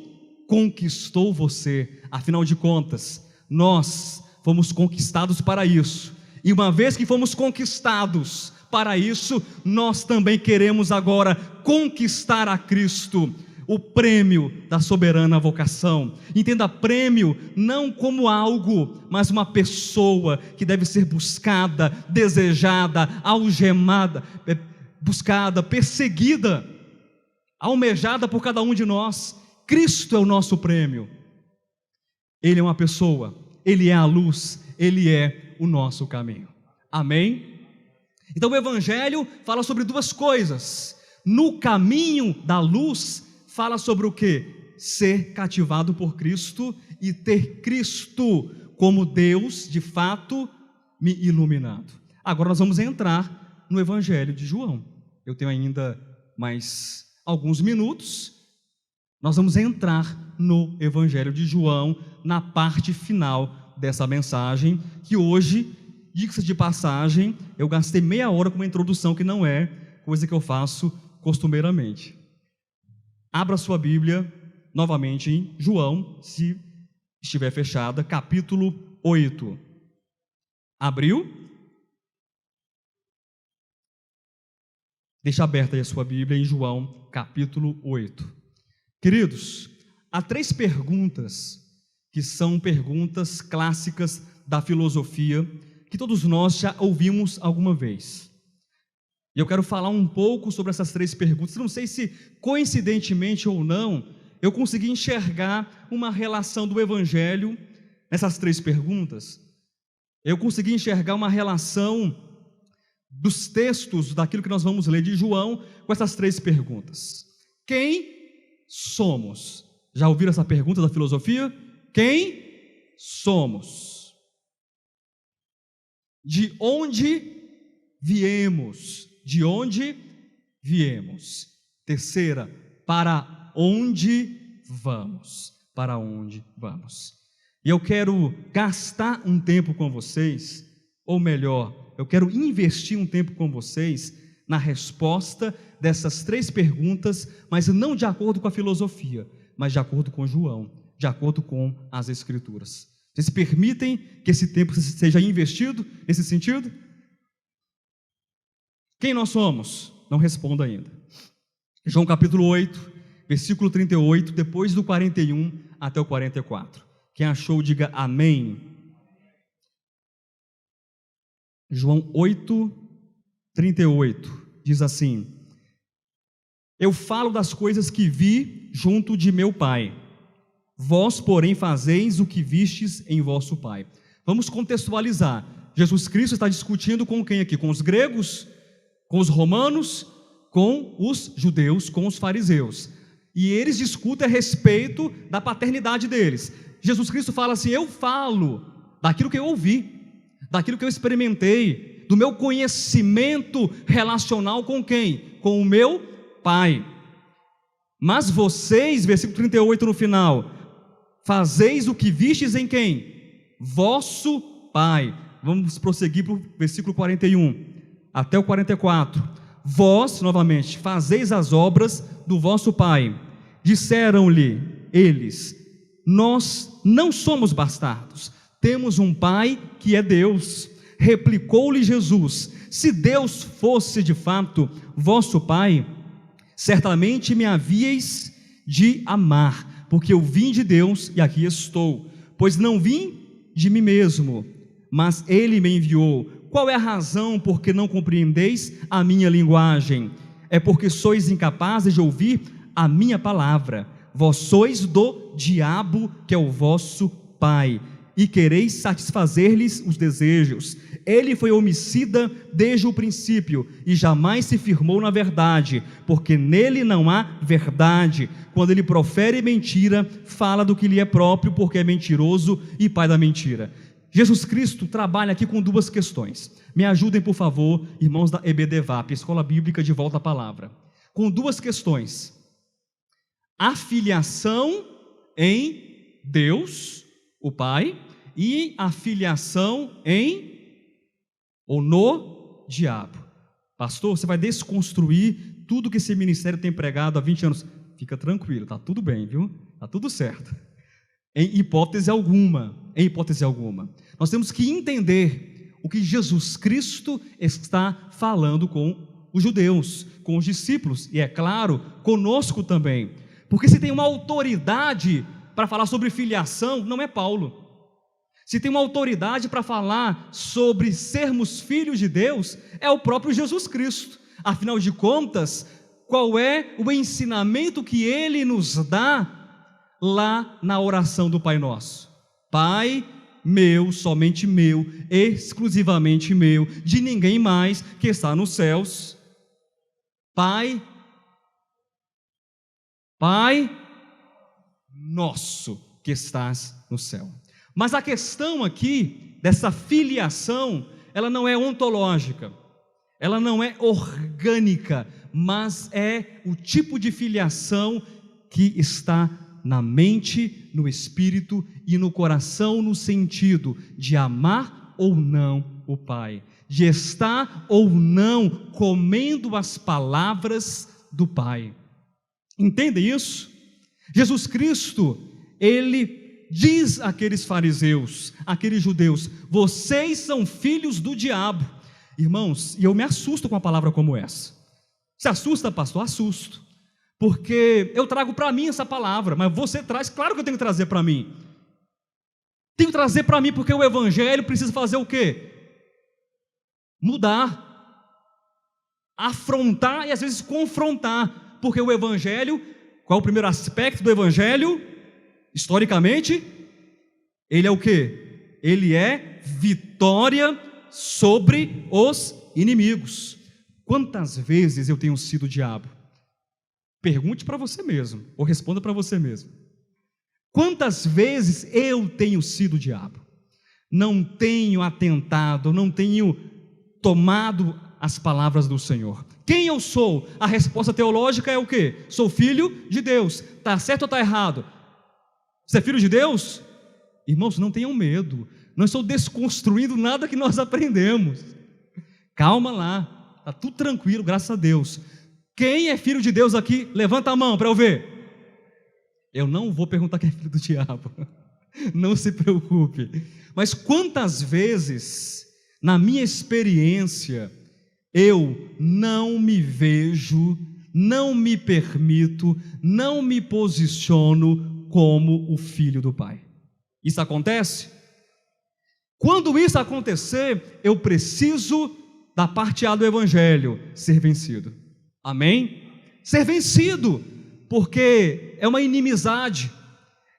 conquistou você. Afinal de contas, nós fomos conquistados para isso, e uma vez que fomos conquistados para isso, nós também queremos agora conquistar a Cristo, o prêmio da soberana vocação. Entenda prêmio não como algo, mas uma pessoa que deve ser buscada, desejada, algemada, buscada, perseguida, almejada por cada um de nós. Cristo é o nosso prêmio. Ele é uma pessoa, Ele é a luz, Ele é o nosso caminho. Amém? Então o Evangelho fala sobre duas coisas. No caminho da luz, fala sobre o quê? Ser cativado por Cristo e ter Cristo como Deus, de fato, me iluminado. Agora nós vamos entrar no Evangelho de João. Eu tenho ainda mais alguns minutos. Nós vamos entrar no Evangelho de João, na parte final dessa mensagem, que hoje, diga-se de passagem, eu gastei meia hora com uma introdução que não é coisa que eu faço costumeiramente. Abra sua Bíblia novamente em João, se estiver fechada, capítulo 8. Abriu? Deixa aberta aí a sua Bíblia em João, capítulo 8. Queridos, há três perguntas que são perguntas clássicas da filosofia, que todos nós já ouvimos alguma vez. E eu quero falar um pouco sobre essas três perguntas. Não sei se coincidentemente ou não, eu consegui enxergar uma relação do Evangelho nessas três perguntas. Eu consegui enxergar uma relação dos textos, daquilo que nós vamos ler de João, com essas três perguntas. Quem somos? Já ouviram essa pergunta da filosofia? Quem somos? De onde viemos? De onde viemos? Terceira, para onde vamos? Para onde vamos? E eu quero gastar um tempo com vocês, Ou melhor, eu quero investir um tempo com vocês na resposta dessas 3 perguntas, mas não de acordo com a filosofia, mas de acordo com João, de acordo com as Escrituras. Vocês permitem que esse tempo seja investido nesse sentido? Quem nós somos? Não respondo ainda. João capítulo 8, versículo 38, depois do 41 até o 44. Quem achou, diga amém. João 8, 38, diz assim: eu falo das coisas que vi junto de meu Pai, vós, porém, fazeis o que vistes em vosso Pai. Vamos contextualizar. Jesus Cristo está discutindo com quem aqui? Com os gregos, com os romanos, com os judeus, com os fariseus. E eles discutem a respeito da paternidade deles. Jesus Cristo fala assim: eu falo daquilo que eu ouvi, daquilo que eu experimentei, do meu conhecimento relacional com quem? Com o meu Pai. Mas vocês, versículo 38 no final, fazeis o que vistes em quem? Vosso Pai. Vamos prosseguir para o versículo 41 até o 44. Vós, novamente, fazeis as obras do vosso Pai. Disseram-lhe eles: nós não somos bastardos, temos um Pai que é Deus. Replicou-lhe Jesus: se Deus fosse de fato vosso Pai, certamente me havíeis de amar, porque eu vim de Deus e aqui estou, pois não vim de mim mesmo, mas Ele me enviou. Qual é a razão por que não compreendeis a minha linguagem? É porque sois incapazes de ouvir a minha palavra. Vós sois do diabo, que é o vosso pai, e quereis satisfazer-lhes os desejos. Ele foi homicida desde o princípio e jamais se firmou na verdade, porque nele não há verdade. Quando ele profere mentira, fala do que lhe é próprio, porque é mentiroso e pai da mentira. Jesus Cristo trabalha aqui com 2 questões. Me ajudem, por favor, irmãos da EBDVAP, Escola Bíblica de Volta à Palavra. Com 2 questões: a filiação em Deus, o Pai, e a filiação em ou no diabo. Pastor, você vai desconstruir tudo que esse ministério tem pregado há 20 anos. Fica tranquilo, está tudo bem, viu? Está tudo certo. Em hipótese alguma, nós temos que entender o que Jesus Cristo está falando com os judeus, com os discípulos, e é claro, conosco também. Porque se tem uma autoridade para falar sobre filiação, não é Paulo. Se tem uma autoridade para falar sobre sermos filhos de Deus, é o próprio Jesus Cristo. Afinal de contas, qual é o ensinamento que Ele nos dá lá na oração do Pai Nosso? Pai meu, somente meu, exclusivamente meu, de ninguém mais que está nos céus. Pai nosso que estás no céu. Mas a questão aqui, dessa filiação, ela não é ontológica, ela não é orgânica, mas é o tipo de filiação que está na mente, no espírito e no coração, no sentido de amar ou não o Pai, de estar ou não comendo as palavras do Pai. Entende isso? Jesus Cristo, Ele diz àqueles fariseus, àqueles judeus: vocês são filhos do diabo. Irmãos, e eu me assusto com uma palavra como essa. Se assusta, pastor? Assusto. Porque eu trago para mim essa palavra, mas você traz, claro que eu tenho que trazer para mim. Tenho que trazer para mim, porque o evangelho precisa fazer o quê? Mudar, afrontar e às vezes confrontar. Porque o evangelho, qual é o primeiro aspecto do evangelho? Historicamente, ele é o quê? Ele é vitória sobre os inimigos. Quantas vezes eu tenho sido o diabo? Pergunte para você mesmo, ou responda para você mesmo. Quantas vezes eu tenho sido o diabo? Não tenho atentado, não tenho tomado as palavras do Senhor. Quem eu sou? A resposta teológica é o quê? Sou filho de Deus. Está certo ou está errado? Você é filho de Deus? Irmãos, não tenham medo. Não estou desconstruindo nada que nós aprendemos. Calma lá, está tudo tranquilo, graças a Deus. Quem é filho de Deus aqui? Levanta a mão para eu ver. Eu não vou perguntar quem é filho do diabo. Não se preocupe. Mas quantas vezes, na minha experiência, eu não me vejo, não me permito, não me posiciono como o filho do Pai. Isso acontece? Quando isso acontecer, eu preciso, da parte A do Evangelho, ser vencido. Amém? Ser vencido, porque é uma inimizade,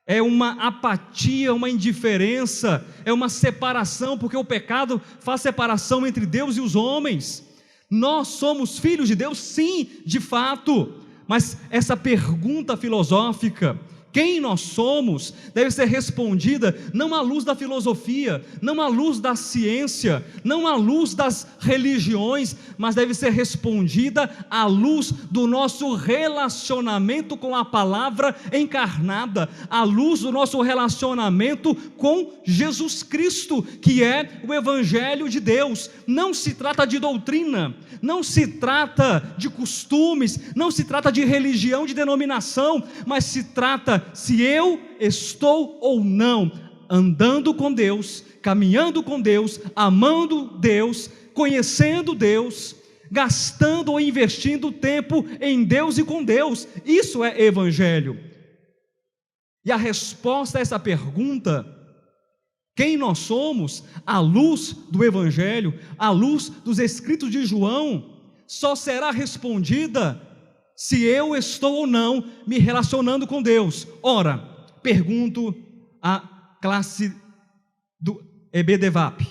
é uma apatia, uma indiferença, é uma separação, porque o pecado faz separação entre Deus e os homens. Nós somos filhos de Deus, sim, de fato, mas essa pergunta filosófica, quem nós somos, deve ser respondida não à luz da filosofia, não à luz da ciência, não à luz das religiões, mas deve ser respondida à luz do nosso relacionamento com a palavra encarnada, à luz do nosso relacionamento com Jesus Cristo, que é o Evangelho de Deus. Não se trata de doutrina, não se trata de costumes, não se trata de religião, de denominação, mas se trata se eu estou ou não andando com Deus, caminhando com Deus, amando Deus, conhecendo Deus, gastando ou investindo tempo em Deus e com Deus. Isso é evangelho. E a resposta a essa pergunta, quem nós somos, à luz do evangelho, à luz dos escritos de João, só será respondida se eu estou ou não me relacionando com Deus. Ora, pergunto à classe do EBDVAP,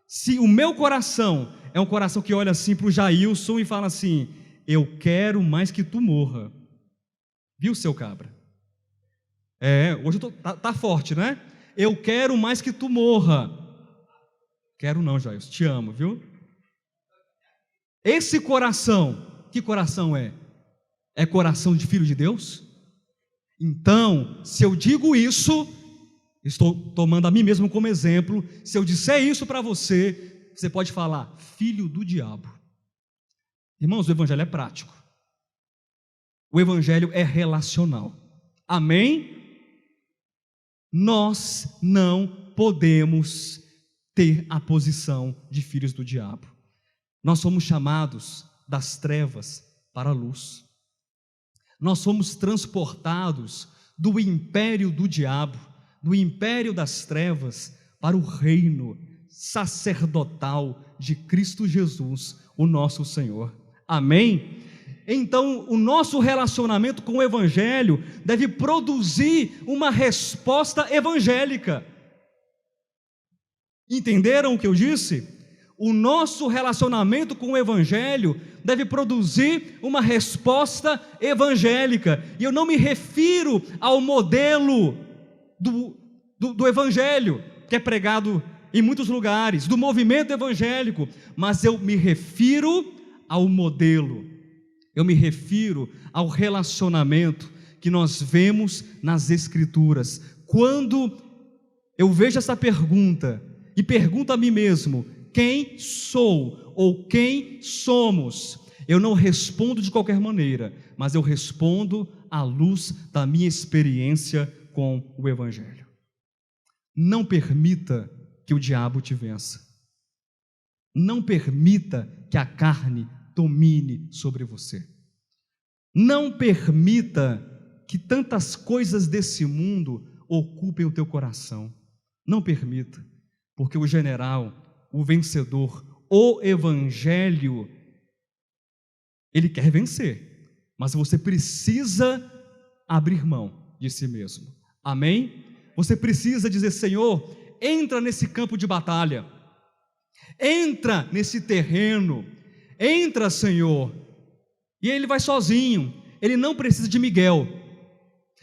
se o meu coração é um coração que olha assim para o Jailson e fala assim: eu quero mais que tu morra. Viu, seu cabra? Hoje tá forte, né? Eu quero mais que tu morra. Quero não, Jailson, te amo, viu? Esse coração, que coração é? É coração de filho de Deus? Então, se eu digo isso, estou tomando a mim mesmo como exemplo. Se eu disser isso para você, você pode falar: filho do diabo. Irmãos, o evangelho é prático, o evangelho é relacional. Amém? Nós não podemos ter a posição de filhos do diabo. Nós somos chamados das trevas para a luz. Nós somos transportados do império do diabo, do império das trevas, para o reino sacerdotal de Cristo Jesus, o nosso Senhor. Amém? Então, o nosso relacionamento com o Evangelho deve produzir uma resposta evangélica. Entenderam o que eu disse? O nosso relacionamento com o Evangelho deve produzir uma resposta evangélica. E eu não me refiro ao modelo do Evangelho, que é pregado em muitos lugares, do movimento evangélico, mas eu me refiro ao modelo, eu me refiro ao relacionamento que nós vemos nas Escrituras. Quando eu vejo essa pergunta e pergunto a mim mesmo: quem sou ou quem somos? Eu não respondo de qualquer maneira, mas eu respondo à luz da minha experiência com o Evangelho. Não permita que o diabo te vença. Não permita que a carne domine sobre você. Não permita que tantas coisas desse mundo ocupem o teu coração. Não permita, porque o general, o vencedor, o Evangelho, ele quer vencer, mas você precisa abrir mão de si mesmo. Amém? Você precisa dizer: Senhor, entra nesse campo de batalha, entra nesse terreno, entra, Senhor. E ele vai sozinho, ele não precisa de Miguel,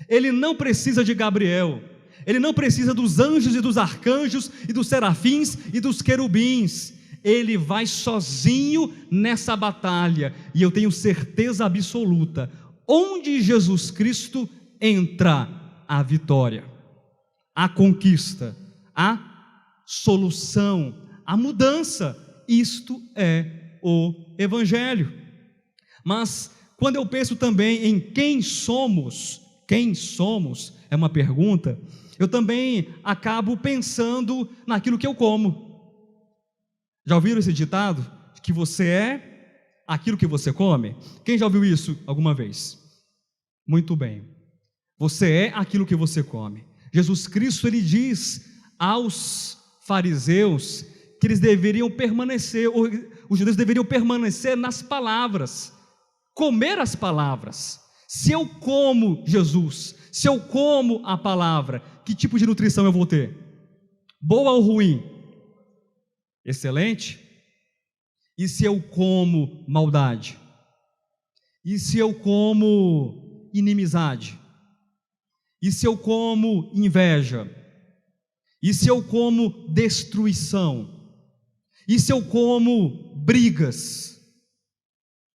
ele não precisa de Gabriel, ele não precisa dos anjos e dos arcanjos e dos serafins e dos querubins. Ele vai sozinho nessa batalha, e eu tenho certeza absoluta: onde Jesus Cristo entra, a vitória, a conquista, a solução, a mudança. Isto é o Evangelho. Mas quando eu penso também em quem somos é uma pergunta, eu também acabo pensando naquilo que eu como. Já ouviram esse ditado? Que você é aquilo que você come? Quem já ouviu isso alguma vez? Muito bem. Você é aquilo que você come. Jesus Cristo, ele diz aos fariseus que eles deveriam permanecer, os judeus deveriam permanecer nas palavras, comer as palavras. Se eu como Jesus, se eu como a palavra, que tipo de nutrição eu vou ter? Boa ou ruim? Excelente. E se eu como maldade? E se eu como inimizade? E se eu como inveja? E se eu como destruição? E se eu como brigas?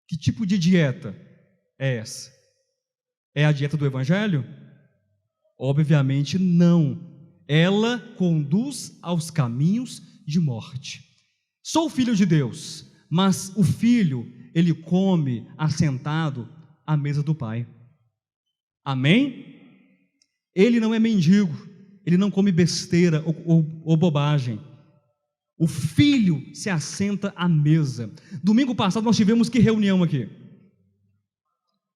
Que tipo de dieta é essa? É a dieta do Evangelho? Obviamente não. Ela conduz aos caminhos de morte. Sou filho de Deus, mas o filho, ele come assentado à mesa do Pai. Amém? Ele não é mendigo, ele não come besteira ou bobagem. O filho se assenta à mesa. Domingo passado nós tivemos que reunião aqui?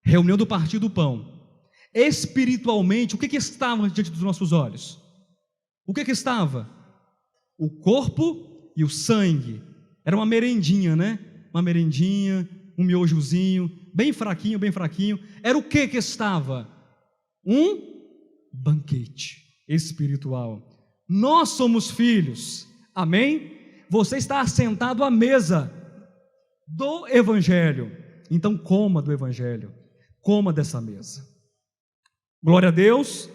Reunião do Partido do Pão. Espiritualmente, o que estava diante dos nossos olhos? O que estava? O corpo e o sangue. Era uma merendinha, né? Uma merendinha, um miojozinho, bem fraquinho, bem fraquinho. Era o que estava? Um banquete espiritual. Nós somos filhos, amém? Você está assentado à mesa do Evangelho, então coma do Evangelho, coma dessa mesa. Glória a Deus,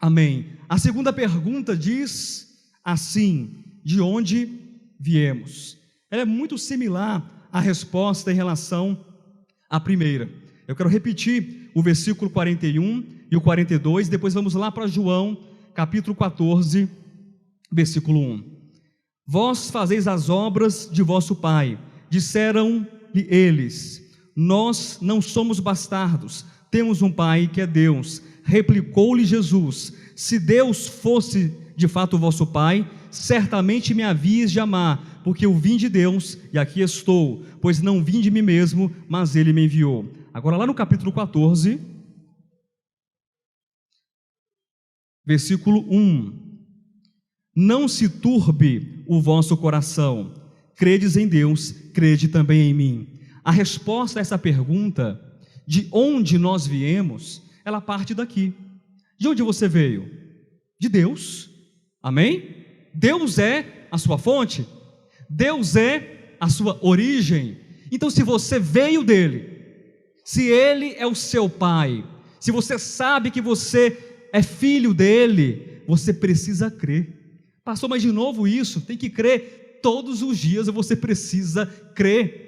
amém. A segunda pergunta diz assim: de onde viemos? Ela é muito similar à resposta em relação à primeira. Eu quero repetir o versículo 41 e o 42, depois vamos lá para João, capítulo 14, versículo 1. Vós fazeis as obras de vosso pai, disseram-lhe eles, nós não somos bastardos, temos um pai que é Deus. Replicou-lhe Jesus, se Deus fosse de fato o vosso pai, certamente me havias de amar, porque eu vim de Deus e aqui estou, pois não vim de mim mesmo, mas ele me enviou. Agora lá no capítulo 14, versículo 1, não se turbe o vosso coração, credes em Deus, crede também em mim. A resposta a essa pergunta, de onde nós viemos, ela parte daqui. De onde você veio? De Deus, amém? Deus é a sua fonte, Deus é a sua origem. Então se você veio dele, se ele é o seu pai, se você sabe que você é filho dele, você precisa crer. Pastor, mas de novo isso, tem que crer todos os dias, você precisa crer.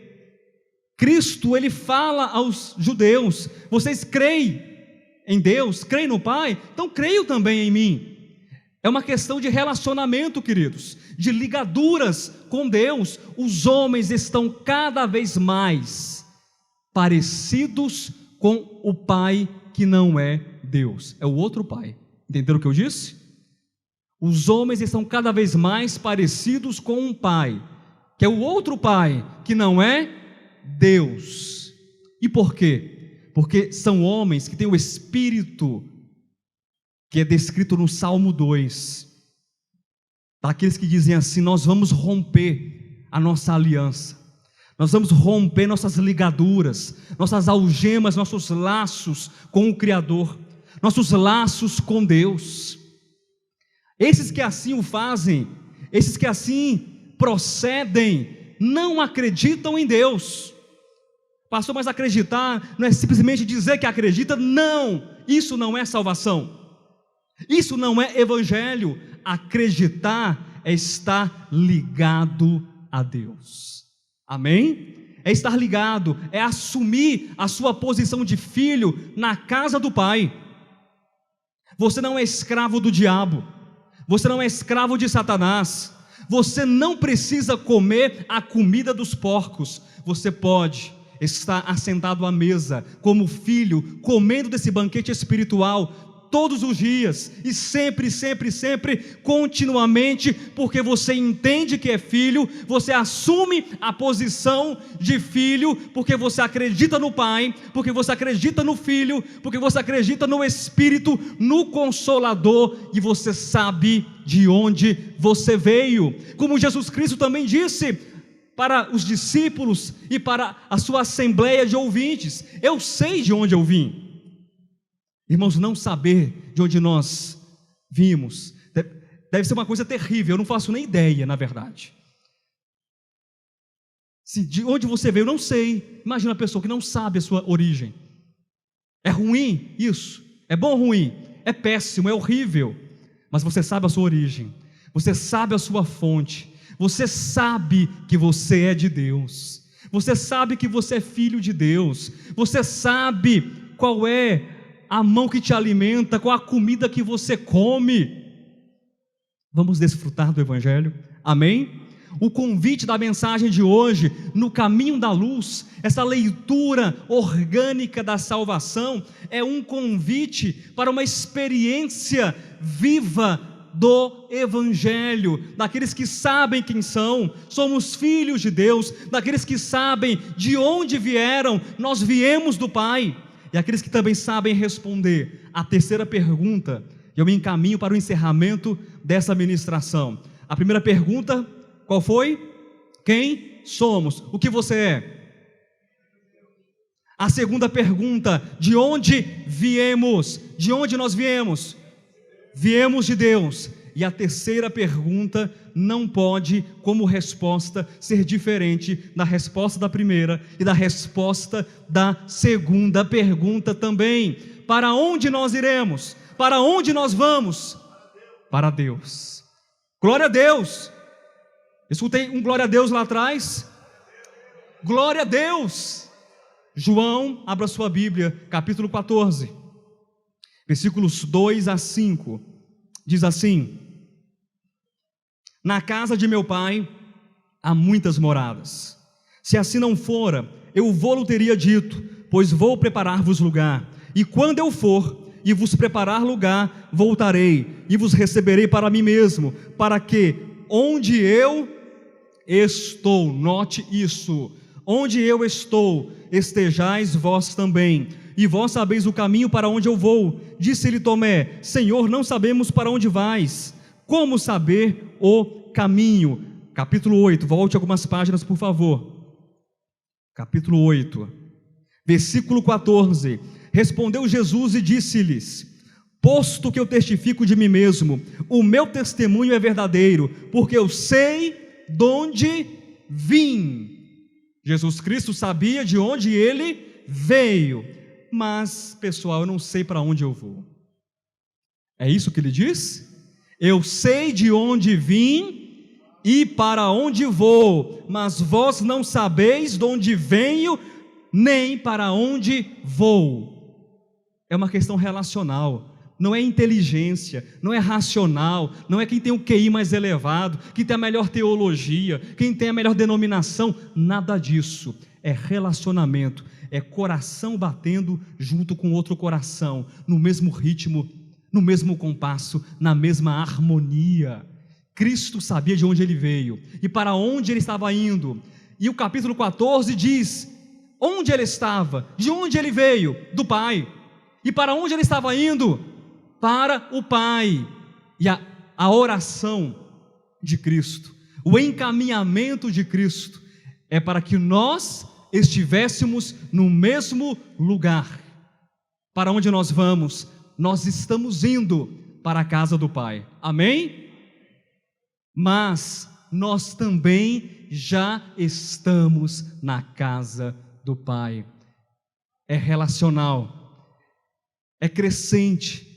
Cristo, ele fala aos judeus, vocês creem em Deus, creem no Pai, então creiam também em mim. É uma questão de relacionamento, queridos, de ligaduras com Deus. Os homens estão cada vez mais parecidos com o Pai que não é Deus, é o outro Pai. Entenderam o que eu disse? Os homens estão cada vez mais parecidos com um Pai, que é o outro Pai, que não é Deus. E por quê? Porque são homens que têm o Espírito, que é descrito no Salmo 2, daqueles que dizem assim, nós vamos romper a nossa aliança, nós vamos romper nossas ligaduras, nossas algemas, nossos laços com o Criador, nossos laços com Deus. Esses que assim o fazem, esses que assim procedem, não acreditam em Deus. Pastor, mas acreditar não é simplesmente dizer que acredita, não, isso não é salvação, isso não é evangelho. Acreditar é estar ligado a Deus, amém? É estar ligado, é assumir a sua posição de filho na casa do Pai. Você não é escravo do diabo, você não é escravo de Satanás, você não precisa comer a comida dos porcos, você pode estar assentado à mesa, como filho, comendo desse banquete espiritual, todos os dias, e sempre, sempre, sempre, continuamente, porque você entende que é filho, você assume a posição de filho, porque você acredita no Pai, porque você acredita no Filho, porque você acredita no Espírito, no Consolador, e você sabe de onde você veio, como Jesus Cristo também disse para os discípulos e para a sua assembleia de ouvintes: eu sei de onde eu vim. Irmãos, não saber de onde nós vimos deve ser uma coisa terrível, eu não faço nem ideia, na verdade. Se de onde você veio, eu não sei. Imagina uma pessoa que não sabe a sua origem. É ruim isso? É bom ou ruim? É péssimo, é horrível. Mas você sabe a sua origem, você sabe a sua fonte, você sabe que você é de Deus, você sabe que você é filho de Deus, você sabe qual é a mão que te alimenta, qual a comida que você come. Vamos desfrutar do Evangelho, amém? O convite da mensagem de hoje, no caminho da luz, essa leitura orgânica da salvação, é um convite para uma experiência viva do Evangelho, daqueles que sabem quem são, somos filhos de Deus, daqueles que sabem de onde vieram, nós viemos do Pai, e aqueles que também sabem responder a terceira pergunta. Eu me encaminho para o encerramento dessa ministração. A primeira pergunta, qual foi? Quem somos? O que você é? A segunda pergunta, de onde viemos? De onde nós viemos? Viemos de Deus. E a terceira pergunta não pode, como resposta, ser diferente da resposta da primeira e da resposta da segunda pergunta também. Para onde nós iremos? Para onde nós vamos? Para Deus. Glória a Deus. Escutei um glória a Deus lá atrás. Glória a Deus. João, abra sua Bíblia, capítulo 14, versículos 2 a 5. Diz assim: na casa de meu pai há muitas moradas. Se assim não fora, eu vou-lo teria dito, pois vou preparar-vos lugar. E quando eu for e vos preparar lugar, voltarei e vos receberei para mim mesmo, para que onde eu estou, note isso, onde eu estou, estejais vós também. E vós sabeis o caminho para onde eu vou. Disse-lhe Tomé: Senhor, não sabemos para onde vais. Como saber o caminho? Capítulo 8, volte algumas páginas, por favor. Capítulo 8, versículo 14. Respondeu Jesus e disse-lhes: posto que eu testifico de mim mesmo, o meu testemunho é verdadeiro, porque eu sei de onde vim. Jesus Cristo sabia de onde ele veio. Mas, pessoal, eu não sei para onde eu vou. É isso que ele diz? Eu sei de onde vim e para onde vou, mas vós não sabeis de onde venho, nem para onde vou. É uma questão relacional, não é inteligência, não é racional, não é quem tem o QI mais elevado, quem tem a melhor teologia, quem tem a melhor denominação, nada disso. É relacionamento, é coração batendo junto com outro coração, no mesmo ritmo, no mesmo compasso, na mesma harmonia. Cristo sabia de onde ele veio e para onde ele estava indo, e o capítulo 14 diz onde ele estava, de onde ele veio, do Pai, e para onde ele estava indo, para o Pai. E a oração de Cristo, o encaminhamento de Cristo, é para que nós estivéssemos no mesmo lugar. Para onde nós vamos? Nós estamos indo para a casa do Pai, amém? Mas nós também já estamos na casa do Pai. É relacional, é crescente,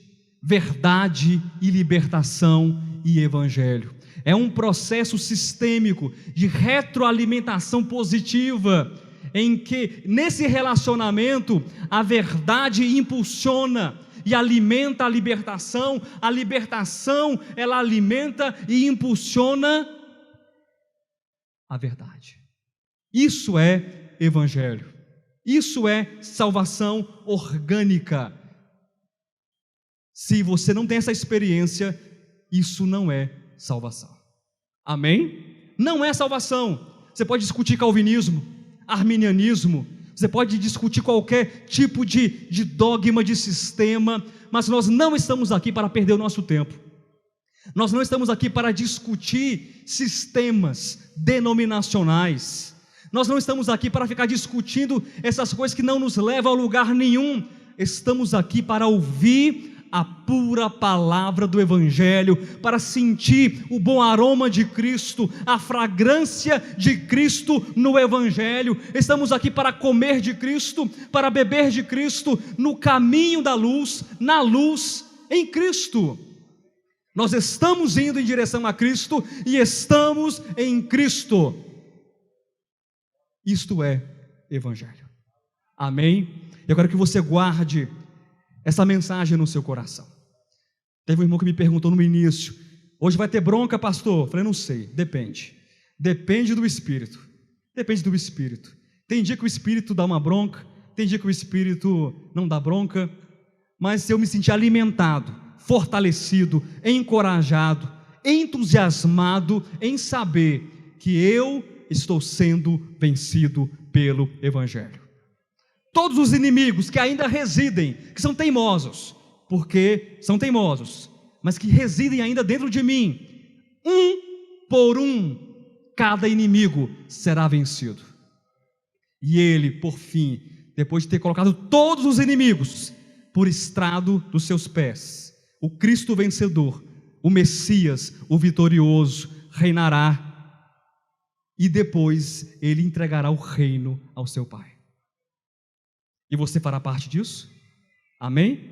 verdade e libertação e evangelho. É um processo sistêmico de retroalimentação positiva, em que nesse relacionamento a verdade impulsiona e alimenta a libertação ela alimenta e impulsiona a verdade. Isso é evangelho, isso é salvação orgânica. Se você não tem essa experiência, isso não é salvação. Amém? Não é salvação. Você pode discutir calvinismo, arminianismo, você pode discutir qualquer tipo de dogma, de sistema, mas nós não estamos aqui para perder o nosso tempo. Nós não estamos aqui para discutir sistemas denominacionais. Nós não estamos aqui para ficar discutindo essas coisas que não nos levam a lugar nenhum. Estamos aqui para ouvir a pura palavra do Evangelho, para sentir o bom aroma de Cristo, a fragrância de Cristo no Evangelho. Estamos aqui para comer de Cristo, para beber de Cristo, no caminho da luz, na luz, em Cristo. Nós estamos indo em direção a Cristo e estamos em Cristo. Isto é Evangelho. Amém? Eu quero que você guarde essa mensagem no seu coração. Teve um irmão que me perguntou no início: hoje vai ter bronca, pastor? Eu falei: não sei, depende do Espírito, depende do Espírito. Tem dia que o Espírito dá uma bronca, tem dia que o Espírito não dá bronca, mas eu me senti alimentado, fortalecido, encorajado, entusiasmado em saber que eu estou sendo vencido pelo Evangelho. Todos os inimigos que ainda residem, que são teimosos, porque são teimosos, mas que residem ainda dentro de mim, um por um, cada inimigo será vencido. E ele, por fim, depois de ter colocado todos os inimigos por estrado dos seus pés, o Cristo vencedor, o Messias, o vitorioso, reinará, e depois ele entregará o reino ao seu Pai. E você fará parte disso? Amém?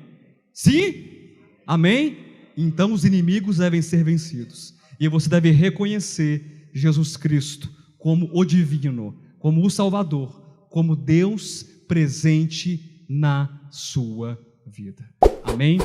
Sim? Amém? Então os inimigos devem ser vencidos, e você deve reconhecer Jesus Cristo como o divino, como o Salvador, como Deus presente na sua vida. Amém?